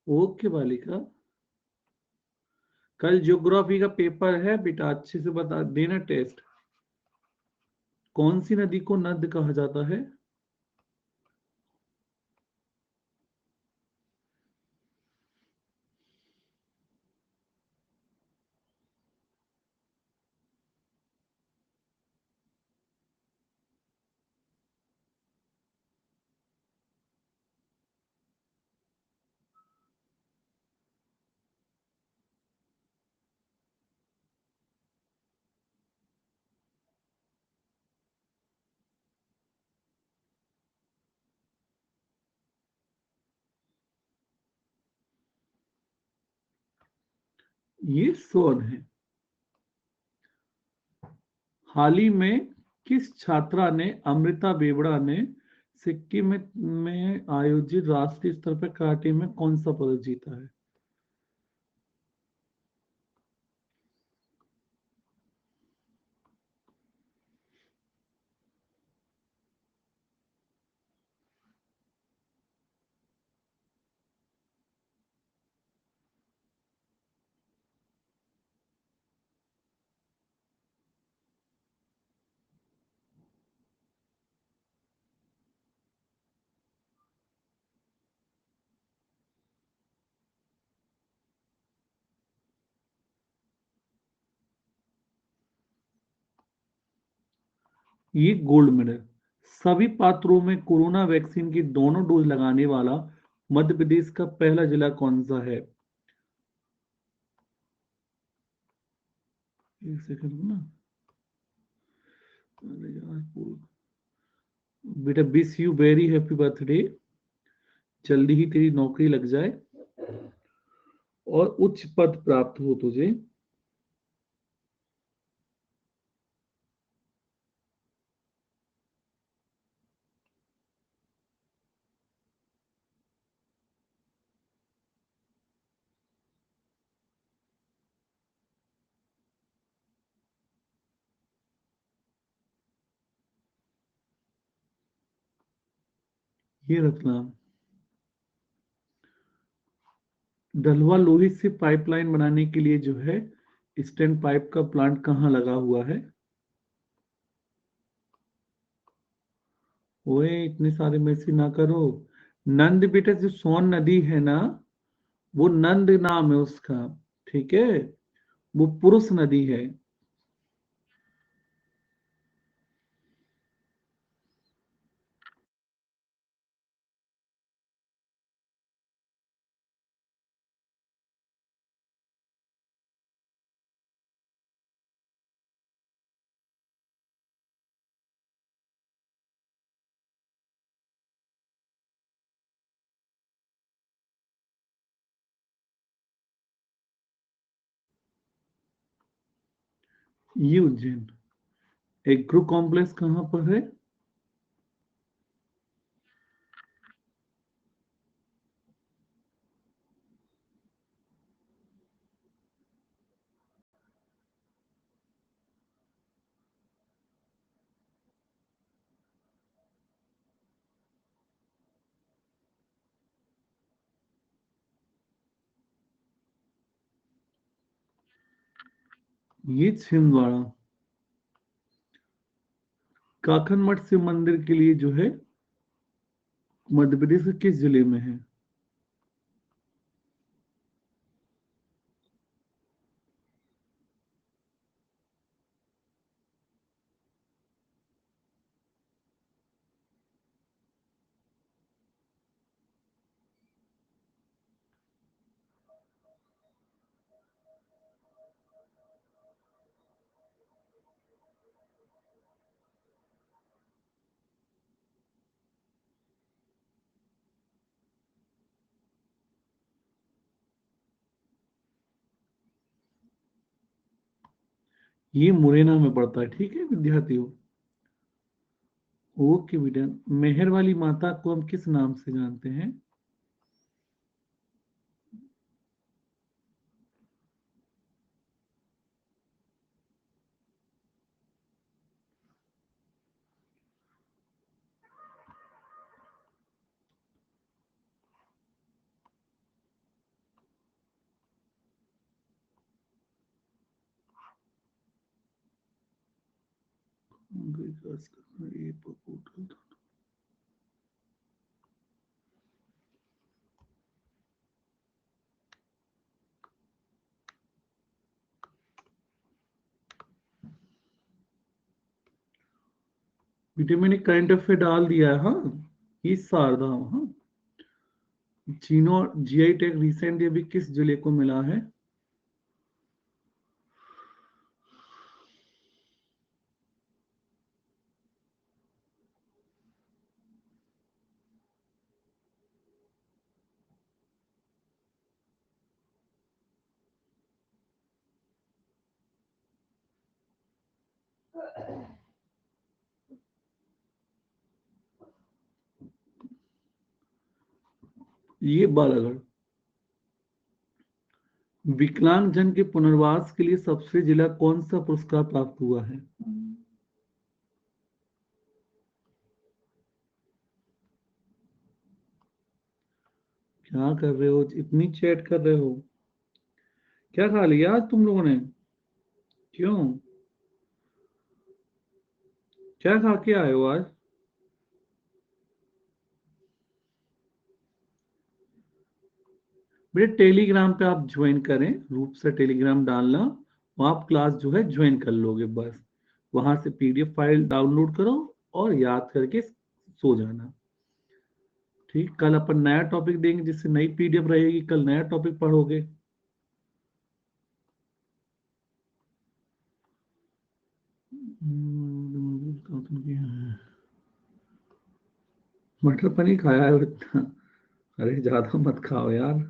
ओके बालिका। कल ज्योग्राफी का पेपर है बेटा, अच्छे से बता देना टेस्ट। कौन सी नदी को नद कहा जाता है? ये सोन है। हाल ही में किस छात्रा ने, अमृता बेवड़ा ने, सिक्किम में आयोजित राष्ट्रीय स्तर पर कराटे में कौन सा पदक जीता है? ये गोल्ड मेडल। सभी पात्रों में कोरोना वैक्सीन की दोनों डोज लगाने वाला मध्य प्रदेश का पहला जिला कौन सा है? एक सेकंड ना। अरे यार, बेटा wish you very happy birthday. जल्दी ही तेरी नौकरी लग जाए और उच्च पद प्राप्त हो तुझे। ये रतलाम। डलवा लोहित से पाइपलाइन बनाने के लिए जो है स्टैंड पाइप का प्लांट कहाँ लगा हुआ है? ओए इतने सारे में से ना करो। नंद बेटा, जो सोन नदी है ना, वो नंद नाम है उसका। ठीक है, वो पुरुष नदी है। ये उज्जैन। एग्रो कॉम्प्लेक्स कहाँ पर है? ये छिंदवाड़ा। काकन मठ शिव मंदिर के लिए जो है मध्य प्रदेश के किस जिले में है? ये मुरैना में पड़ता है। ठीक है विद्यार्थियों। ओके बेटा। मेहर वाली माता को हम किस नाम से जानते हैं? बेटे मैंने करंट अफेयर डाल दिया है। हाँ, इस शारदा। हाँ, चीनो जीआई टैग रिसेंटली अभी किस जिले को मिला है? ये बालाघाट। विकलांग जन के पुनर्वास के लिए सबसे जिला कौन सा पुरस्कार प्राप्त हुआ है? क्या कर रहे हो, इतनी चैट कर रहे हो? क्या खा लिया आज तुम लोगों ने? क्यों? क्या खा के आए हो आज? बेटे टेलीग्राम पे आप ज्वाइन करें, रूप से टेलीग्राम डालना, वहाँ आप क्लास जो है ज्वाइन कर लोगे बस। वहां से पीडीएफ फाइल डाउनलोड करो और याद करके सो जाना। ठीक, कल अपन नया टॉपिक देंगे जिससे नई पीडीएफ रहेगी, कल नया टॉपिक पढ़ोगे। मटर पनीर खाया है इतना? अरे ज्यादा मत खाओ यार।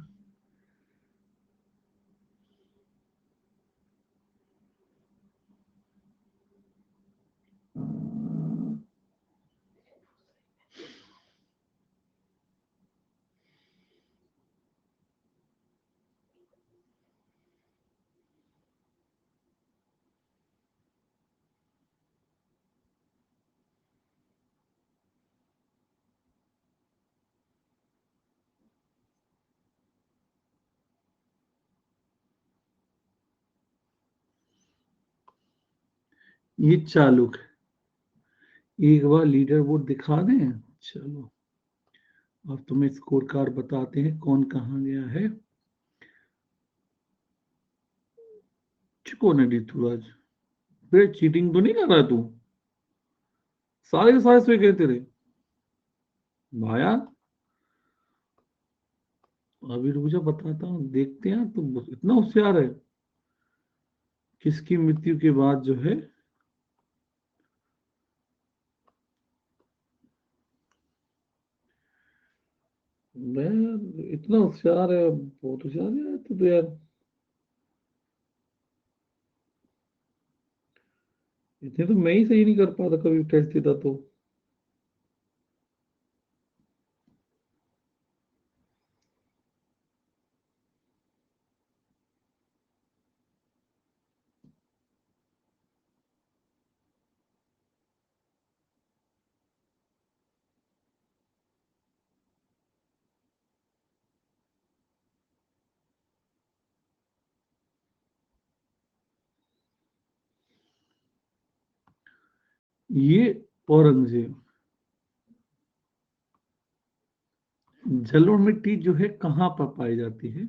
ये चालू है। एक बार लीडर बोर्ड दिखा दें। चलो अब तुम्हें स्कोर कार्ड बताते हैं कौन कहाँ गया है। कौन है रितु आज? फिर चीटिंग तो नहीं कर रहा तू? सारे के सारे सो गए तेरे भाया। अभी रुक जा बताता हूँ, देखते हैं तू इतना होशियार है। किसकी मृत्यु के बाद जो है मैं, इतना होशियार है, बहुत होशियार है तू तो यार। इतने तो मैं ही सही नहीं कर पाता कभी टेस्ट देता तो। ये औरंगजेब। जलोढ़ मिट्टी जो है कहाँ पर पाई जाती है?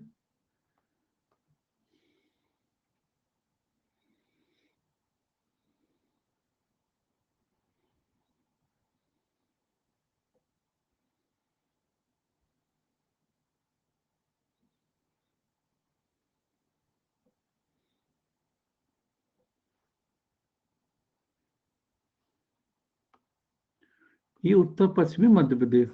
ये उत्तर पश्चिमी मध्य प्रदेश।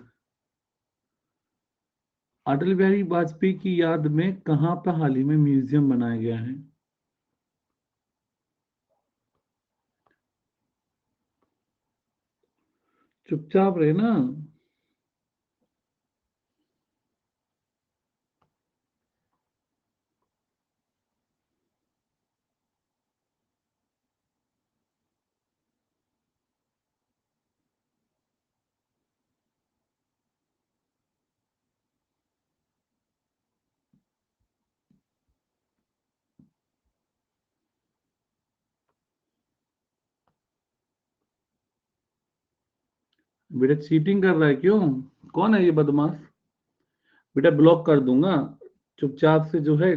अटल बिहारी वाजपेयी की याद में कहाँ पर हाल ही में म्यूजियम बनाया गया है? चुपचाप रहे ना। बेटा चीटिंग कर रहा है क्यों? कौन है ये बदमाश? बेटा ब्लॉक कर दूंगा। चुपचाप से जो है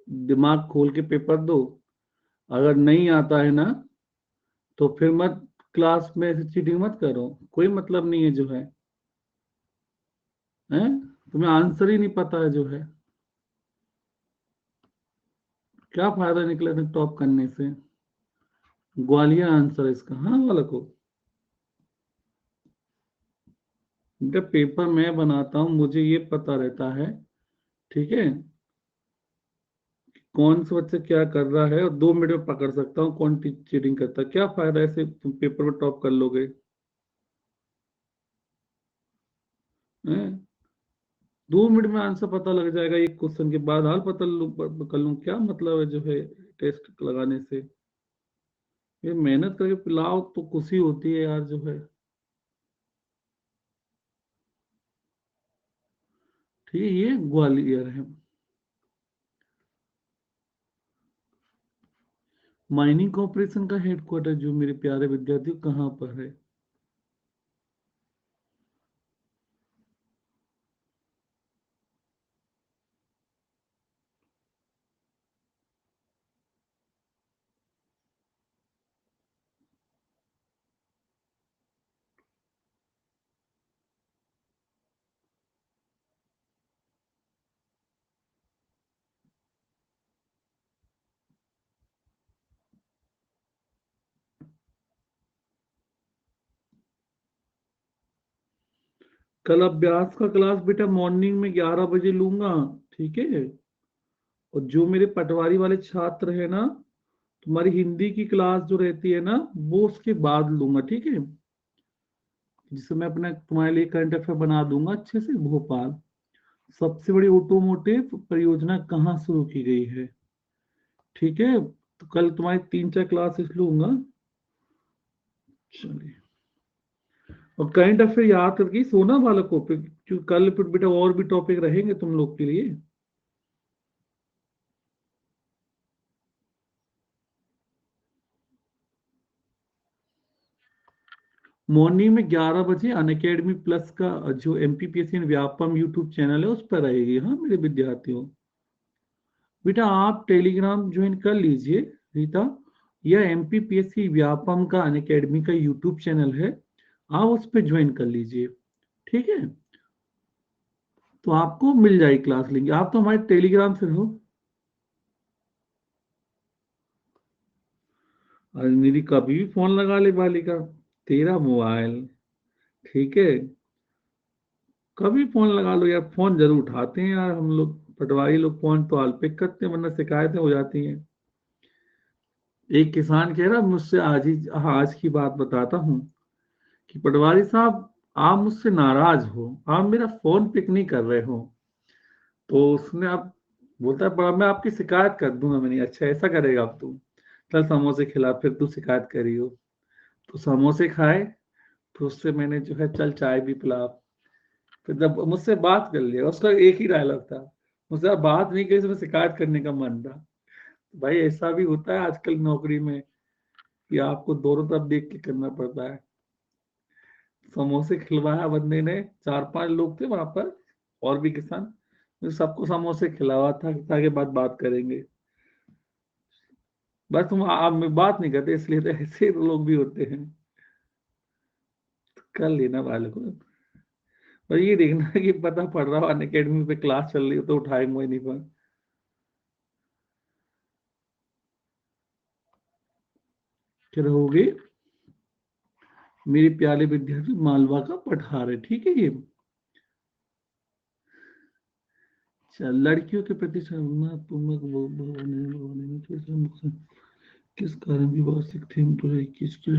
दिमाग खोल के पेपर दो। अगर नहीं आता है ना तो फिर मत, क्लास में ऐसे चीटिंग मत करो, कोई मतलब नहीं है जो है। हैं? तुम्हें आंसर ही नहीं पता है जो है। क्या फायदा निकले थे टॉप करने से? ग्वालियर आंसर है इसका, हाँ वाला को। बेटा पेपर मैं बनाता हूँ, मुझे ये पता रहता है। ठीक है, कौन सा बच्चा क्या कर रहा है, और 2 मिनट में पकड़ सकता हूँ कौन चीटिंग करता है। क्या फायदा ऐसे तुम पेपर में टॉप कर लोगे? हैं? 2 मिनट में आंसर पता लग जाएगा, एक क्वेश्चन के बाद हाल पता कर लूँ, क्या मतलब है जो है टेस्ट लगाने से? ये मेहनत करके पिलाओ तो खुशी होती है यार जो है। ठीक है, ये ग्वालियर है। माइनिंग कॉर्पोरेशन का हेडक्वार्टर जो मेरे प्यारे विद्यार्थियों कहाँ पर है? कल अभ्यास का क्लास बेटा मॉर्निंग में 11 बजे लूंगा। ठीक है, और जो मेरे पटवारी वाले छात्र है ना, तुम्हारी हिंदी की क्लास जो रहती है ना, वो उसके बाद लूंगा। ठीक है, जिससे मैं अपना तुम्हारे लिए करंट अफेयर बना दूंगा अच्छे से। भोपाल सबसे बड़ी ऑटोमोटिव परियोजना कहाँ शुरू की गई है? ठीक है, तो कल तुम्हारी 3-4 क्लासेस लूंगा। चलिए, और करंट अफेयर याद करके ही सोना बालकों पे, क्योंकि कल फिर बेटा और भी टॉपिक रहेंगे तुम लोग के लिए। मॉर्निंग में 11 बजे अनअकैडमी प्लस का जो एमपीपीएससी व्यापम यूट्यूब चैनल है उस पर रहेगी। हाँ मेरे विद्यार्थियों, बेटा आप टेलीग्राम ज्वाइन कर लीजिए रीता, यह एमपीपीएससी व्यापम का अनअकैडमी का यूट्यूब चैनल है, आप उस पर ज्वाइन कर लीजिए, ठीक है। तो आपको मिल जाएगी क्लास लिंक, आप तो हमारे टेलीग्राम से हो। अरे निधि कभी भी फोन लगा ले बालिका, तेरा मोबाइल, ठीक है, कभी फोन लगा लो यार, फोन जरूर उठाते हैं यार हम लोग, पटवारी लोग फोन तो ऑल पिक करते हैं, वरना शिकायतें हो जाती हैं। एक किसान कह रहा मुझसे आज की बात बताता हूँ कि पटवारी साहब आप मुझसे नाराज हो, आप मेरा फोन पिक नहीं कर रहे हो। तो उसने अब बोलता है बड़ा मैं आपकी शिकायत कर दूंगा। मैंने अच्छा ऐसा करेगा अब तू, चल समोसे खिला, फिर तू शिकायत करी हो। तो समोसे खाए, फिर उससे मैंने जो है चल चाय भी पिला। फिर जब मुझसे बात कर लिया, उसका एक ही डायलॉग था, मुझसे आप बात नहीं करी तो मैं शिकायत करने का मन था। भाई ऐसा भी होता है आजकल नौकरी में कि आपको दोनों तरफ देख के करना पड़ता है। समोसे खिलवाया बंदे ने, 4-5 लोग थे वहां पर और भी किसान, मैं सबको समोसे खिलावा था ताकि बात करेंगे। बस तुम आप में बात नहीं करते इसलिए, तो ऐसे लोग भी होते हैं। कर लेना वाले को, और ये देखना कि पता पड़ रहा हो अन अकेडमी पे क्लास चल रही हो तो उठाएंगे वही नहीं पर। फिर होगी मेरे प्यारे विद्यार्थी मालवा का पठार है, ठीक है ये। चल, लड़कियों के प्रति सकारात्मक किस कारण विवासिक थीम पर 21 की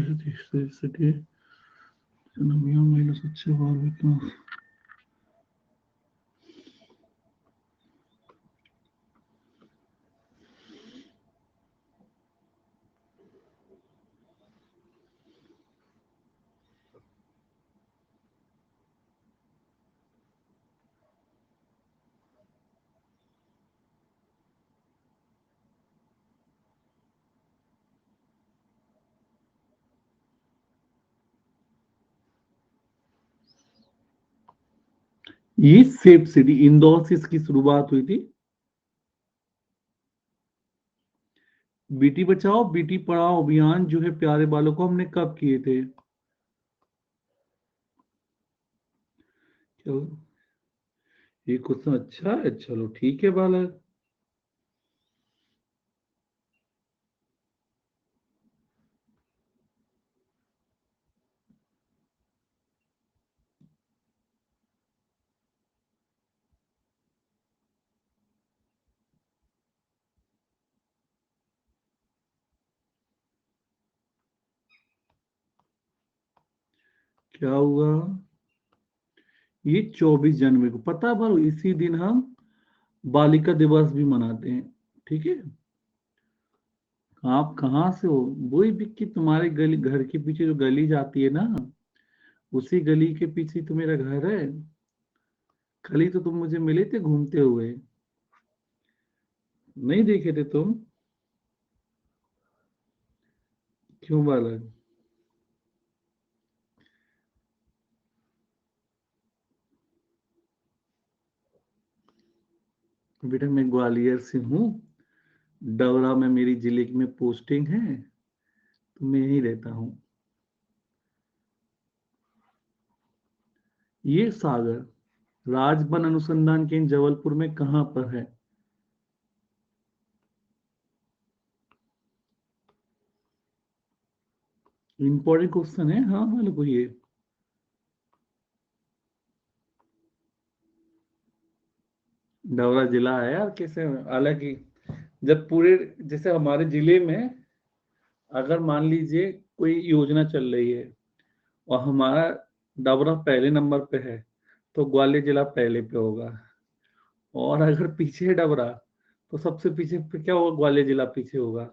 महिला सच्चे बाल विकास। ये सेफ सिटी इंदौर से इसकी शुरुआत हुई थी। बेटी बचाओ बेटी पढ़ाओ अभियान जो है प्यारे बालों को हमने कब किए थे? चलो, ये क्वेश्चन अच्छा है, चलो ठीक है बालक। क्या हुआ? ये 24 जनवरी को, पता है बालो, इसी दिन हम बालिका दिवस भी मनाते हैं, ठीक है। आप कहाँ से हो? वही विक्की, तुम्हारे गली, घर के पीछे जो गली जाती है ना, उसी गली के पीछे तो मेरा घर है। कल ही तो तुम मुझे मिले थे घूमते हुए, नहीं देखे थे तुम? क्यों बालक? बेटा मैं ग्वालियर से हूँ, डवरा में मेरी जिले में पोस्टिंग है, तो मैं यहीं रहता हूँ। ये सागर राजवन अनुसंधान केंद्र जबलपुर में कहाँ पर है? इंपॉर्टेंट क्वेश्चन है, हाँ बालक को ये। डवरा जिला है यार, कैसे, हालांकि जब पूरे, जैसे हमारे जिले में अगर मान लीजिए कोई योजना चल रही है और हमारा डबरा पहले नंबर पे है, तो ग्वालियर जिला पहले पे होगा। और अगर पीछे है डबरा, तो सबसे पीछे पे क्या होगा? ग्वालियर जिला पीछे होगा।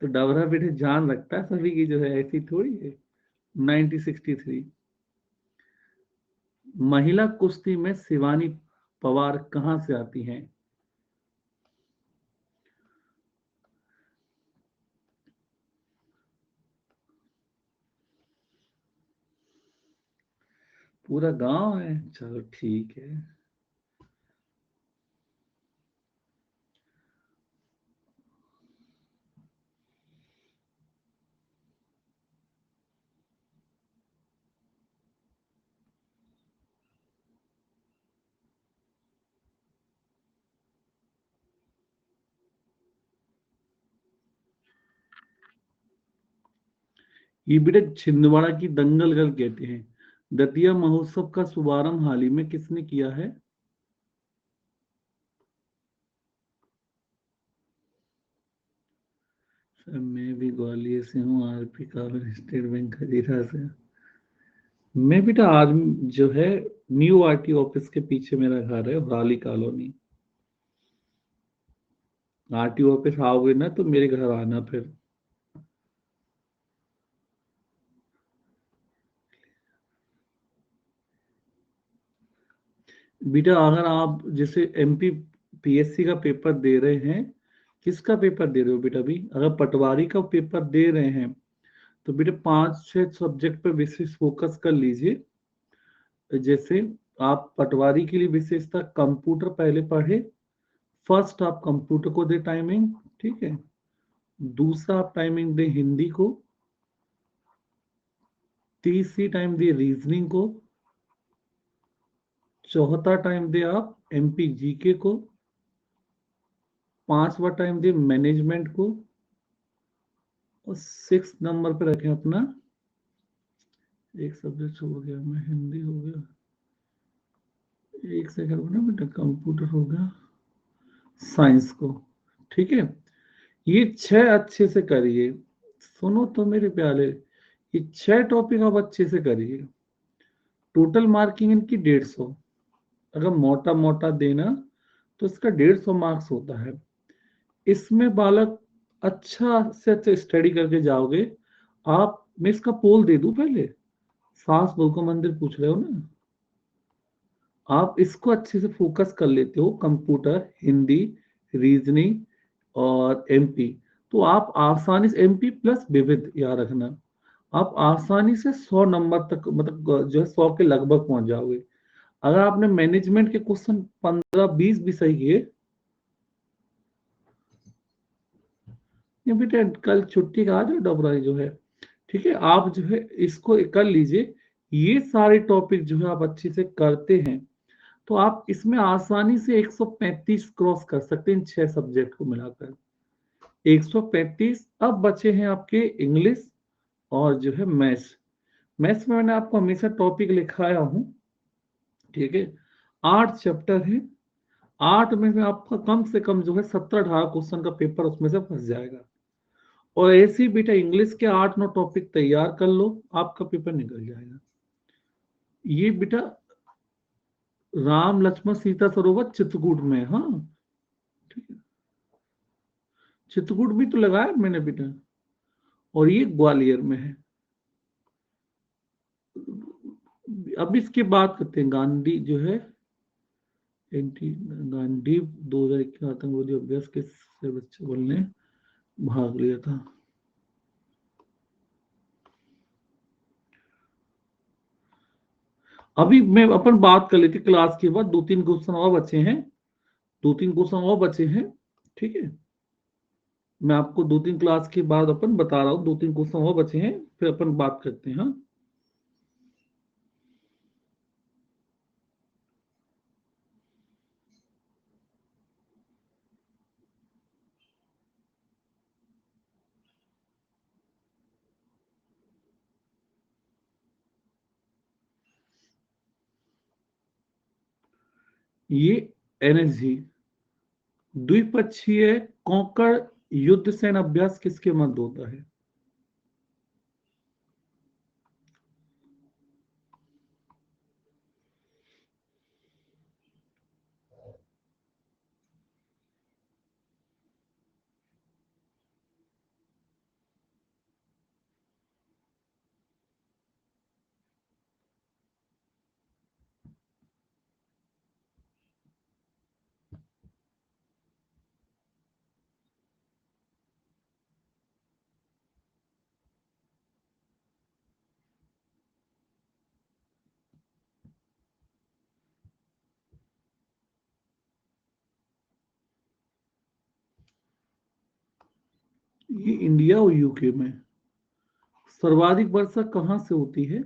तो डबरा बेटे जान रखता है सभी की, जो है ऐसी थोड़ी है। 1963। महिला कुश्ती में शिवानी पवार कहाँ से आती हैं? पूरा गांव है, चलो ठीक है। ये बेटा छिंदवाड़ा की दंगल गर्ल कहते हैं। दतिया महोत्सव का शुभारंभ हाल ही में किसने किया है? सर मैं भी ग्वालियर से हूँ, आरपी कालोनी स्टेट बैंक खजीरा से। मैं बेटा आज जो है न्यू आरटी ऑफिस के पीछे मेरा घर है, राली कॉलोनी। आरटी ऑफिस आओगे ना तो मेरे घर आना फिर। बेटा अगर आप जैसे एमपी पीएससी का पेपर दे रहे हैं, किसका पेपर दे रहे हो बेटा? अभी अगर पटवारी का पेपर दे रहे हैं तो बेटा 5-6 सब्जेक्ट पे विशेष फोकस कर लीजिए। जैसे आप पटवारी के लिए विशेषता कंप्यूटर पहले पढ़े। फर्स्ट आप कंप्यूटर को दे टाइमिंग, ठीक है। दूसरा आप टाइमिंग दे हिंदी को। तीसरी टाइम दे रीजनिंग को। चौथा टाइम दे आप एमपी जीके को। पांचवा टाइम दे मैनेजमेंट को। और 6 नंबर पे रखें अपना, एक सब्जेक्ट हो गया, मैं हिंदी हो गया, एक सेकंड ना बेटा, कंप्यूटर हो गया, साइंस को, ठीक है। ये 6 अच्छे से करिए। सुनो तो मेरे प्यारे, ये 6 टॉपिक आप अच्छे से करिए। टोटल मार्किंग इनकी 150। अगर मोटा मोटा देना तो इसका 150 मार्क्स होता है। इसमें बालक अच्छा से अच्छा स्टडी करके जाओगे आप। मैं इसका पोल दे दूं पहले? सास बहू का मंदिर पूछ रहे हो ना, आप इसको अच्छे से फोकस कर लेते हो, कंप्यूटर, हिंदी, रीजनिंग और एमपी, तो आप आसानी से एमपी प्लस विविध याद रखना, आप आसानी से 100 नंबर तक, मतलब जो है 100 के लगभग पहुंच जाओगे। अगर आपने मैनेजमेंट के क्वेश्चन 15-20 भी सही किए, ये बेटा कल छुट्टी का आज डबराई जो है, ठीक है, आप जो है इसको कर लीजिए। ये सारे टॉपिक जो है आप अच्छे से करते हैं तो आप इसमें आसानी से 135 क्रॉस कर सकते हैं इन 6 सब्जेक्ट को मिलाकर। 135। अब बचे हैं आपके इंग्लिश और जो है मैथ्स। मैथ्स में मैंने आपको हमेशा टॉपिक लिखाया हूं, ठीक है। 8 चैप्टर है। 8 में से आपका कम से कम जो है 17-18 क्वेश्चन का पेपर उसमें से फंस जाएगा। और ऐसे ही बेटा इंग्लिश के 8-9 टॉपिक तैयार कर लो, आपका पेपर निकल जाएगा। ये बेटा राम लक्ष्मण सीता सरोवर चित्रकूट में, हाँ ठीक है। चित्रकूट भी तो लगाया मैंने बेटा, और ये ग्वालियर में है। अब इसके बात करते हैं, गांधी जो है एंटी गांधी 2021 आतंकवादी अभ्यास के से बच्चे बोलने भाग लिया था। अभी मैं अपन बात कर लेती क्लास के बाद, 2-3 क्वेश्चन और बचे हैं। 2-3 क्वेश्चन और बचे हैं, ठीक है। मैं आपको 2-3 क्लास के बाद अपन बता रहा हूँ, 2-3 क्वेश्चन और बचे हैं, फिर अपन बात करते हैं, हाँ। ये एनएसजी द्विपक्षीय कोंकण युद्ध सैन्य अभ्यास किसके मध्य होता है? ये इंडिया और यूके में। सर्वाधिक वर्षा कहाँ से होती है?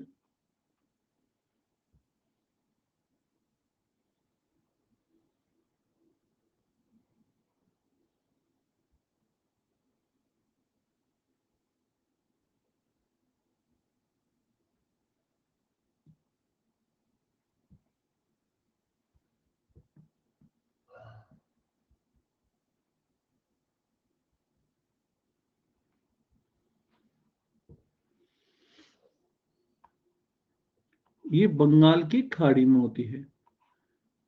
ये बंगाल की खाड़ी में होती है।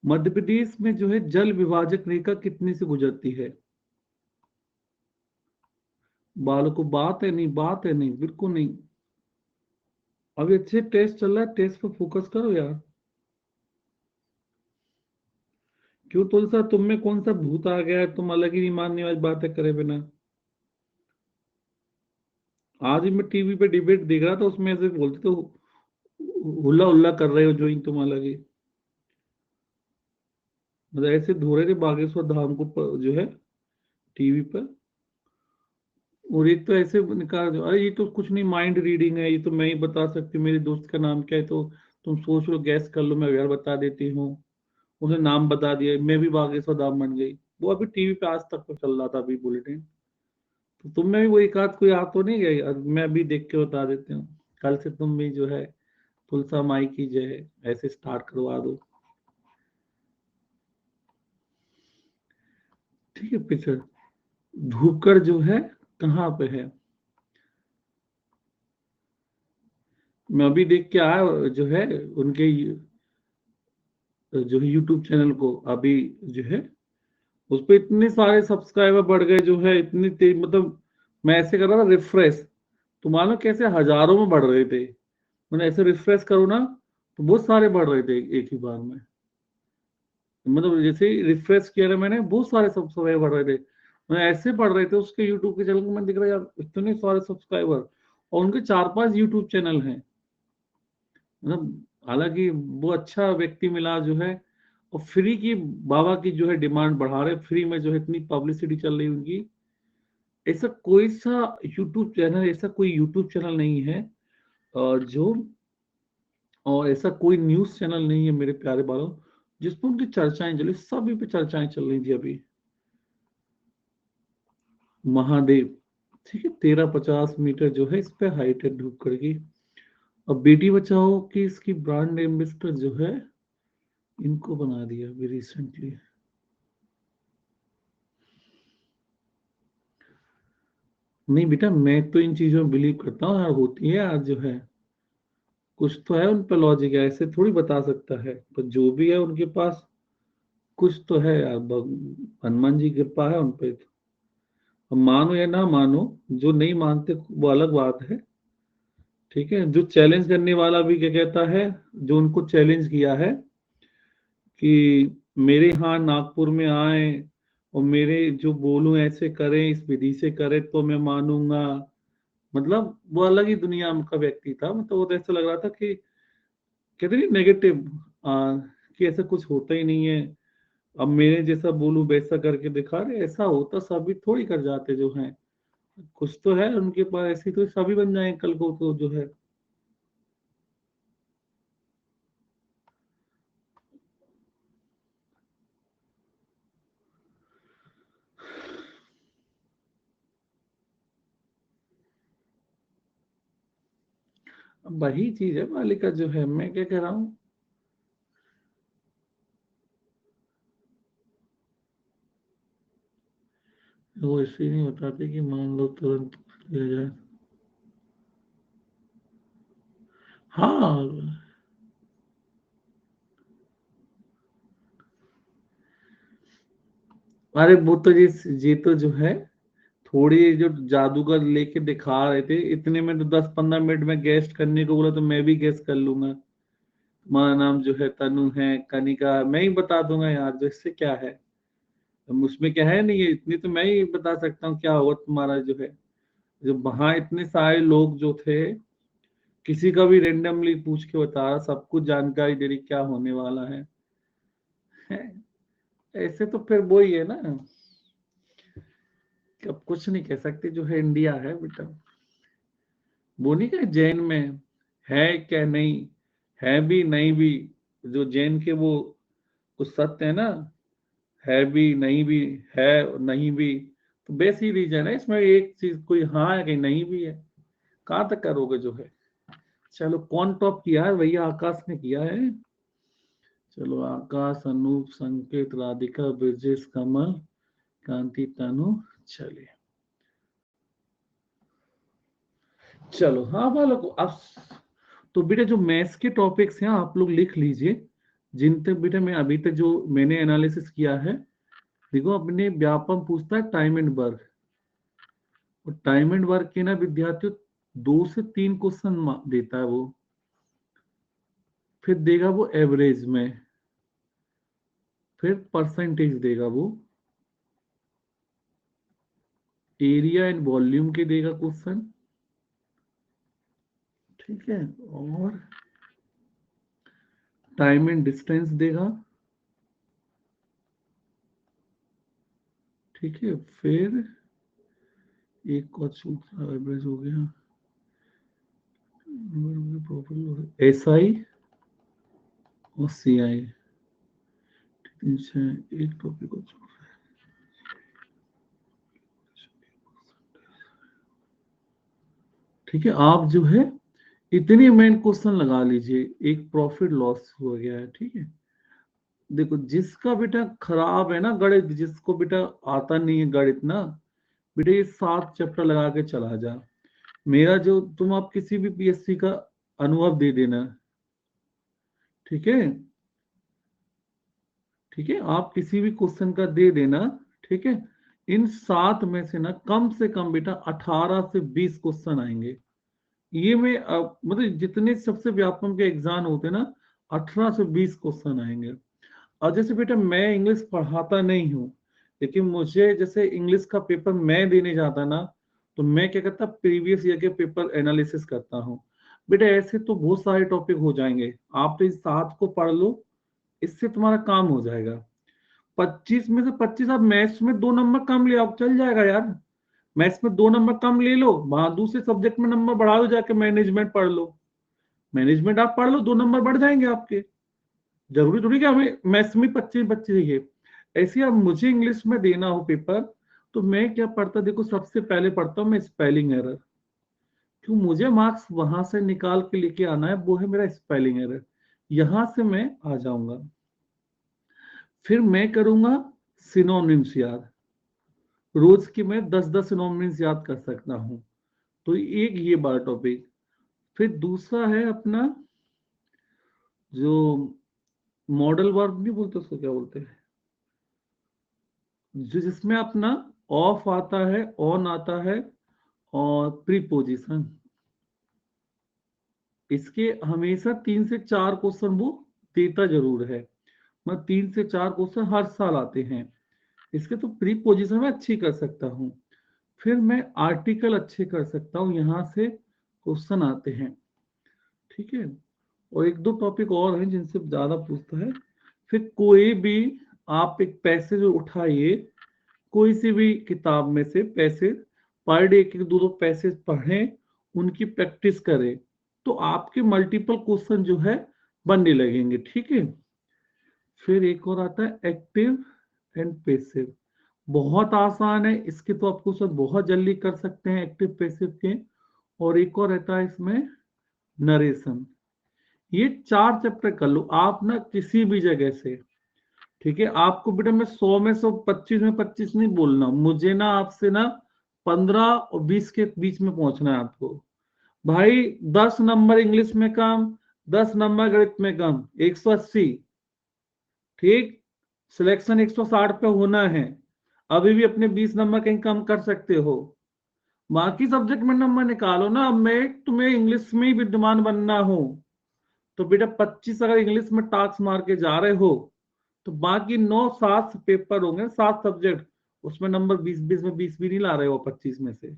मध्य प्रदेश में जो है जल विभाजक रेखा कितने से गुजरती है? बालों को बात है नहीं, बात है नहीं, बिल्कुल नहीं। अभी अच्छे टेस्ट चल रहा है, टेस्ट पे फोकस करो यार। क्यों तुलसा, तुम में कौन सा भूत आ गया है, तुम अलग ही नहीं मानने वाली बातें करे बिना? आज ही मैं टीवी पे डिबेट देख रहा था, उसमें ऐसे बोलते तो हुल्ला हुल्ला कर रहे हो जो ही तुम अलग ही। मतलब ऐसे धो रहे थे बागेश्वर धाम को जो है टीवी पर। और एक तो ऐसे निकाल दो, अरे ये तो कुछ नहीं, माइंड रीडिंग है, ये तो मैं ही बता सकती हूँ, मेरे दोस्त का नाम क्या है, तो तुम सोच लो, गैस कर लो, मैं यार बता देती हूँ। उसने नाम बता दिया, मैं भी बागेश्वर धाम बन गई। वो अभी टीवी पे आज तक तो चल रहा था अभी बुलेटिन। तो तुम में भी वो एक आध कोई आ तो नहीं गई? अब मैं अभी देख के बता देती हूँ। कल से तुम भी जो है तुलसा माई की जय ऐसे स्टार्ट करवा दो। ठीक है, पिक्चर धूपगढ़ जो है कहाँ पे है? मैं अभी देख के आया जो है उनके जो है यूट्यूब चैनल को अभी जो है उस पे इतने सारे सब्सक्राइबर बढ़ गए जो है, इतनी तेज, मतलब मैं ऐसे कर रहा था रिफ्रेश, तो मानो कैसे हजारों में बढ़ रहे थे। मैंने ऐसे रिफ्रेश करो ना तो बहुत सारे बढ़ रहे थे एक ही बार में। मतलब जैसे ही रिफ्रेश किया ना मैंने, बहुत सारे सब्सक्राइबर बढ़ रहे थे। मैं ऐसे बढ़ रहे थे उसके यूट्यूब के चैनल को, मैं दिख रहा यार इतने सारे सब्सक्राइबर, और उनके 4-5 यूट्यूब चैनल हैं। मतलब हालांकि वो अच्छा व्यक्ति मिला जो है, और फ्री की बाबा की जो है डिमांड बढ़ा रहे, फ्री में जो है इतनी पब्लिसिटी चल रही है उनकी। ऐसा कोई सा यूट्यूब चैनल, ऐसा कोई यूट्यूब चैनल नहीं है जो, और ऐसा कोई न्यूज चैनल नहीं है मेरे प्यारे बालों जिस पर उनकी चर्चाएं चली, सभी पे चर्चाएं चल रही थी अभी। महादेव, ठीक है, 1350 मीटर जो है इस पे हाइट है धूपगढ़ की। अब बेटी बचाओ की इसकी ब्रांड एम्बेसडर जो है इनको बना दिया अभी रिसेंटली। नहीं बेटा, मैं तो इन चीजों में बिलीव करता हूँ यार, होती है यार जो है, कुछ तो है उन पर लॉजिक है, ऐसे थोड़ी बता सकता है, पर जो भी है उनके पास कुछ तो है यार, हनुमान जी की कृपा है उन पे तो। अब मानो या ना मानो, जो नहीं मानते वो अलग बात है। ठीक है, जो चैलेंज करने वाला भी क्या कहता है, जो उनको चैलेंज किया है कि मेरे यहाँ नागपुर में आए और मेरे जो बोलूं ऐसे करें, इस विधि से करें तो मैं मानूंगा। मतलब वो अलग ही दुनिया का व्यक्ति था, मतलब वो तो ऐसा लग रहा था कि कहते नहीं नेगेटिव, कि ऐसा कुछ होता ही नहीं है, अब मेरे जैसा बोलूं वैसा करके दिखा रहे, ऐसा होता सभी थोड़ी कर जाते जो हैं। कुछ तो है उनके पास, ऐसी तो सभी बन जाए कल को तो जो है। अब वही चीज है मालिका जो है, मैं क्या कह रहा हूँ। वो इसलिए नहीं बताते कि मान लो तुरंत लिया जाए। हाँ, अरे वो तो ये तो जो है थोड़ी जो जादूगर लेके दिखा रहे थे, इतने में तो 10-15 मिनट में गेस्ट करने को बोला तो मैं भी गेस्ट कर लूंगा। तुम्हारा नाम जो है तनु है, कनिका, मैं ही बता दूंगा यार, जो इससे क्या है। अब उसमें क्या है, नहीं है इतनी तो मैं ही बता सकता हूँ क्या होगा तुम्हारा जो है। जो वहां इतने सारे लोग जो थे, किसी का भी रेंडमली पूछ के बता रहा, सब कुछ जानकारी दे रही क्या होने वाला है। ऐसे तो फिर वो ही है ना, अब कुछ नहीं कह सकते, जो है इंडिया है बेटा। वो नहीं कहा जैन में है क्या नहीं, है भी नहीं भी, जो जैन के वो कुछ सत्य है ना, है भी नहीं भी, है और नहीं भी, तो बेस ही रीजन है इसमें, एक चीज कोई हाँ है कहीं नहीं भी है, कहाँ तक करोगे जो है। चलो कौन टॉप किया है भैया? आकाश ने किया है। चलो आकाश, अनूप, संकेत, राधिका, ब्रजेश, कमल, कांति, तनु। चलिए चलो, हाँ वालों को अब, तो बेटा जो मैथ्स के टॉपिक्स हैं आप लोग लिख लीजिए, जिन तक बेटा मैं अभी तक जो मैंने एनालिसिस किया है। देखो अपने व्यापम पूछता है टाइम एंड वर्क, और टाइम एंड वर्क के ना विद्यार्थियों 2 से 3 क्वेश्चन देता है वो, फिर देगा वो एवरेज में, फिर परसेंटेज देगा वो, एरिया एंड वॉल्यूम के देगा क्वेश्चन, ठीक है, और टाइम एंड डिस्टेंस देगा, ठीक है, फिर एक और एवरेज हो गया, एस आई और सी आई, एक टॉपिक और, ठीक है। आप जो है इतने मेन क्वेश्चन लगा लीजिए, एक प्रॉफिट लॉस हो गया है, ठीक है। देखो जिसका बेटा खराब है ना गणित, जिसको बेटा आता नहीं है गणित ना, बेटा ये 7 चैप्टर लगा के चला जा। मेरा जो, तुम आप किसी भी पीएससी का अनुभव दे देना, ठीक है, ठीक है, आप किसी भी क्वेश्चन का दे देना, ठीक है। इन 7 में से कम बेटा 18 से 20 क्वेश्चन आएंगे। ये में मतलब जितने सबसे व्यापम के एग्जाम होते हैं ना, 18 से 20 क्वेश्चन आएंगे। और जैसे बेटा मैं इंग्लिश पढ़ाता नहीं हूँ, लेकिन मुझे जैसे इंग्लिश का पेपर मैं देने जाता ना, तो मैं क्या करता, प्रीवियस ईयर के पेपर एनालिसिस करता हूँ। बेटा ऐसे तो बहुत सारे टॉपिक हो जाएंगे, आप तो इस 7 को पढ़ लो, इससे तुम्हारा काम हो जाएगा। 25 में से 25 आप मैथ्स में 2 नंबर कम ले आओ, चल जाएगा यार। मैथ्स में 2 नंबर कम ले लो, वहां दूसरे सब्जेक्ट में नंबर बढ़ा दो, जाके मैनेजमेंट पढ़ लो, मैनेजमेंट आप पढ़ लो, 2 नंबर बढ़ जाएंगे आपके। जरूरी थोड़ी कि हमें मैथ्स में 25-25 चाहिए। ऐसे अब मुझे इंग्लिश में देना हो पेपर, तो मैं क्या पढ़ता, देखो सबसे पहले पढ़ता हूँ मैं स्पेलिंग एरर, क्यों मुझे मार्क्स वहां से निकाल के लेके आना है, वो है मेरा स्पेलिंग एरर, यहां से मैं आ जाऊंगा। फिर मैं करूंगा सिनोनिम्स याद, रोज की मैं 10-10 सिनोनिम्स याद कर सकता हूँ, तो एक ये बार टॉपिक। फिर दूसरा है अपना जो मॉडल वर्ब नहीं बोलते, उसको क्या बोलते हैं, जो जिसमें अपना ऑफ आता है, ऑन आता है, और प्रीपोजिशन, इसके हमेशा 3 से 4 क्वेश्चन वो देता जरूर है, मतलब 3 से 4 क्वेश्चन हर साल आते हैं इसके, तो प्रीपोजिशन में अच्छी कर सकता हूँ। फिर मैं आर्टिकल अच्छे कर सकता हूँ, यहाँ से क्वेश्चन आते हैं, ठीक है। और एक दो टॉपिक और हैं जिनसे ज्यादा पूछता है। फिर कोई भी आप एक पैसेज उठाइए, कोई सी भी किताब में से पैसेज, पर डे के 2-2 पैसेज पढ़ें, उनकी प्रैक्टिस करें, तो आपके मल्टीपल क्वेश्चन जो है बनने लगेंगे, ठीक है। फिर एक और आता है एक्टिव एंड पैसिव, बहुत आसान है इसके, तो आपको सब बहुत जल्दी कर सकते हैं एक्टिव पैसिव के। और एक और रहता है इसमें नरेशन, ये 4 चैप्टर कर लो आप ना किसी भी जगह से, ठीक है। आपको बेटा मैं 100 में 100, 25 में 25 नहीं बोलना, मुझे ना आपसे ना 15 और 20 के बीच में पहुंचना है आपको। भाई 10 नंबर इंग्लिश में कम, 10 नंबर गणित में कम, 180, ठीक। सिलेक्शन 160 पे होना है, अभी भी अपने 20 नंबर कहीं कम कर सकते हो, बाकी सब्जेक्ट में नंबर निकालो ना। अब मैं तुम्हें इंग्लिश में ही विद्यमान बनना हो, तो बेटा 25 अगर इंग्लिश में टास्क मार के जा रहे हो, तो बाकी 9-7 पेपर होंगे, 7 सब्जेक्ट, उसमें नंबर 20-20 में 20 भी नहीं ला रहे हो 25 में से।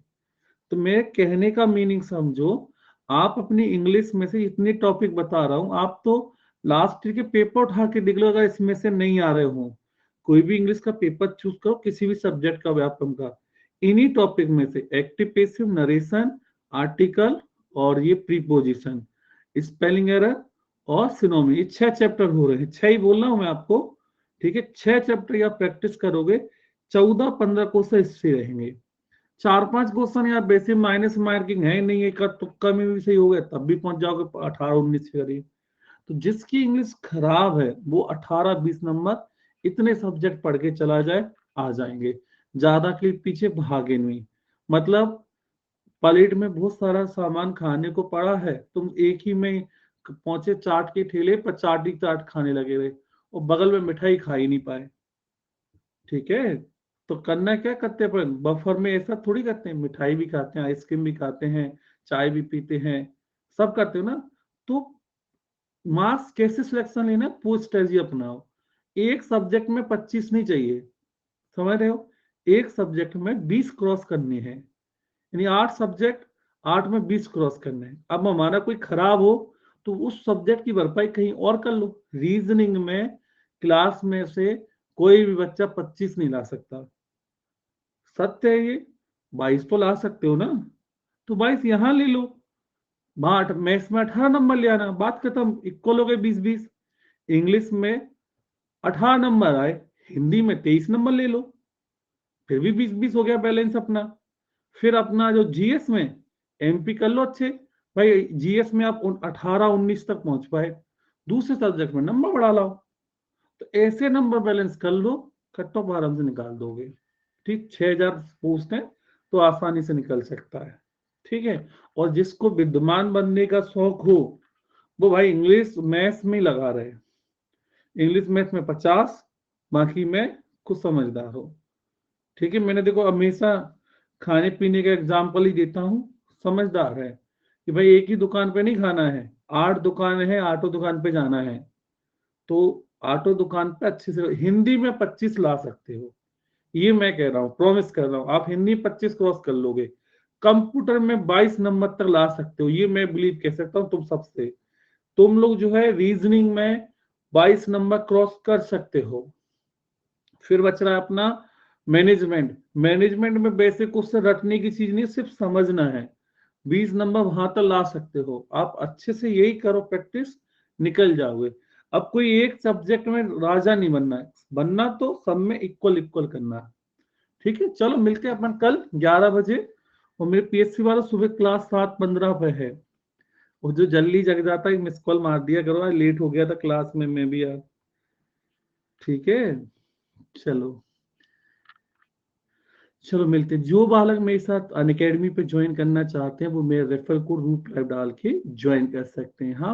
तो मेरे कहने का मीनिंग समझो, आप अपनी इंग्लिश में से इतने टॉपिक बता रहा हूं, आप तो लास्ट ईयर के पेपर उठा के देख लो, अगर इसमें से नहीं आ रहे हो, कोई भी इंग्लिश का पेपर चूज करो, किसी भी सब्जेक्ट का, व्यापम का, इन्हीं टॉपिक में से एक्टिव पैसिव, नरेशन, आर्टिकल और ये प्रीपोजिशन, स्पेलिंग एरर और सिनोनिम, ये 6 चैप्टर हो रहे हैं। 6 ही बोल रहा हूं मैं आपको, ठीक है। 6 चैप्टर आप प्रैक्टिस करोगे, 14-15 क्वेश्चन इससे रहेंगे। 4-5 क्वेश्चन यार बेसिक माइनस मार्किंग है नहीं, एक तुक्का में भी सही हो गया तब भी पहुंच जाओगे 18-19 के करीब। तो जिसकी इंग्लिश खराब है वो 18-20 नंबर इतने सब्जेक्ट पढ़ के चला जाए, आ जाएंगे। ज्यादा के पीछे भागे नहीं। मतलब प्लेट में बहुत सारा सामान खाने को पड़ा है, तुम एक ही में पहुंचे चाट के ठेले पर, चाट ही चाट खाने लगे रहे और बगल में मिठाई खा ही नहीं पाए, ठीक है। तो करना क्या करते हैं अपन बफर में, ऐसा थोड़ी करते हैं, मिठाई भी खाते हैं, आइसक्रीम भी खाते हैं, चाय भी पीते हैं, सब करते हो ना। तो मार्क्स कैसे सिलेक्शन लेना, वो स्ट्रेटजी अपनाओ। एक सब्जेक्ट में 25 नहीं चाहिए, समझ रहे हो। एक सब्जेक्ट में 20 क्रॉस करने हैं, यानी 8 सब्जेक्ट, 8 में 20 क्रॉस करने हैं। अब हमारा कोई खराब हो तो उस सब्जेक्ट की भरपाई कहीं और कर लो। रीजनिंग में क्लास में से कोई भी बच्चा 25 नहीं ला सकता, सत्य है ये। 22 तो ला सकते हो ना, तो 22 यहां ले लो। बाट मैथ्स में 18 नंबर ले आना, बात खत्म, इक्वल हो गए 20-20। इंग्लिश में 18 नंबर आए, हिंदी में 23 नंबर ले लो, फिर भी 20-20 हो गया बैलेंस अपना। फिर अपना जो जीएस में एमपी कर लो अच्छे, भाई जीएस में आप 18-19 तक पहुंच पाए, दूसरे सब्जेक्ट में नंबर बढ़ा लाओ। तो ऐसे नंबर बैलेंस कर लो, कट ऑफ आराम से निकाल दोगे। ठीक, 6000 पोस्ट है तो आसानी से निकल सकता है, ठीक है। और जिसको विद्वान बनने का शौक हो वो भाई इंग्लिश मैथ्स में लगा रहे, इंग्लिश मैथ्स में 50, बाकी में कुछ समझदार हो, ठीक है। मैंने देखो हमेशा खाने पीने का एग्जाम्पल ही देता हूँ, समझदार है कि भाई एक ही दुकान पे नहीं खाना है, 8 दुकान है, 8 दुकान पे जाना है। तो 8 दुकान पे अच्छे से हिंदी में 25 ला सकते हो, ये मैं कह रहा हूँ, प्रॉमिस कर रहा हूँ। आप हिंदी 25 क्रॉस कर लोगे, कंप्यूटर में 22 नंबर तक ला सकते हो, ये मैं बिलीव कह सकता हूँ तुम सबसे। तुम लोग जो है रीजनिंग में 22 नंबर क्रॉस कर सकते हो। फिर बच रहा है अपना मैनेजमेंट। मैनेजमेंट में बेसिक क्वेश्चन रटने की चीज नहीं, सिर्फ समझना है। 20 नंबर वहां तक ला सकते हो आप, अच्छे से यही करो प्रैक्टिस, निकल जाओगे। अब कोई एक सब्जेक्ट में राजा नहीं बनना है, बनना तो सब में इक्वल इक्वल करना है, ठीक है। चलो मिलते हैं अपन कल 11 बजे। और मेरे पीएससी वाला सुबह क्लास 7:15 पे है, और जो जल्दी जग जाता है मिस कॉल मार दिया करो, आज लेट हो गया था क्लास में मैं भी यार, ठीक है। चलो, चलो मिलते हैं। जो बालक मेरे साथ अनअकैडमी पे ज्वाइन करना चाहते हैं वो मेरे रेफरल कोड रूप लाइव डाल के ज्वाइन कर सकते हैं, हाँ।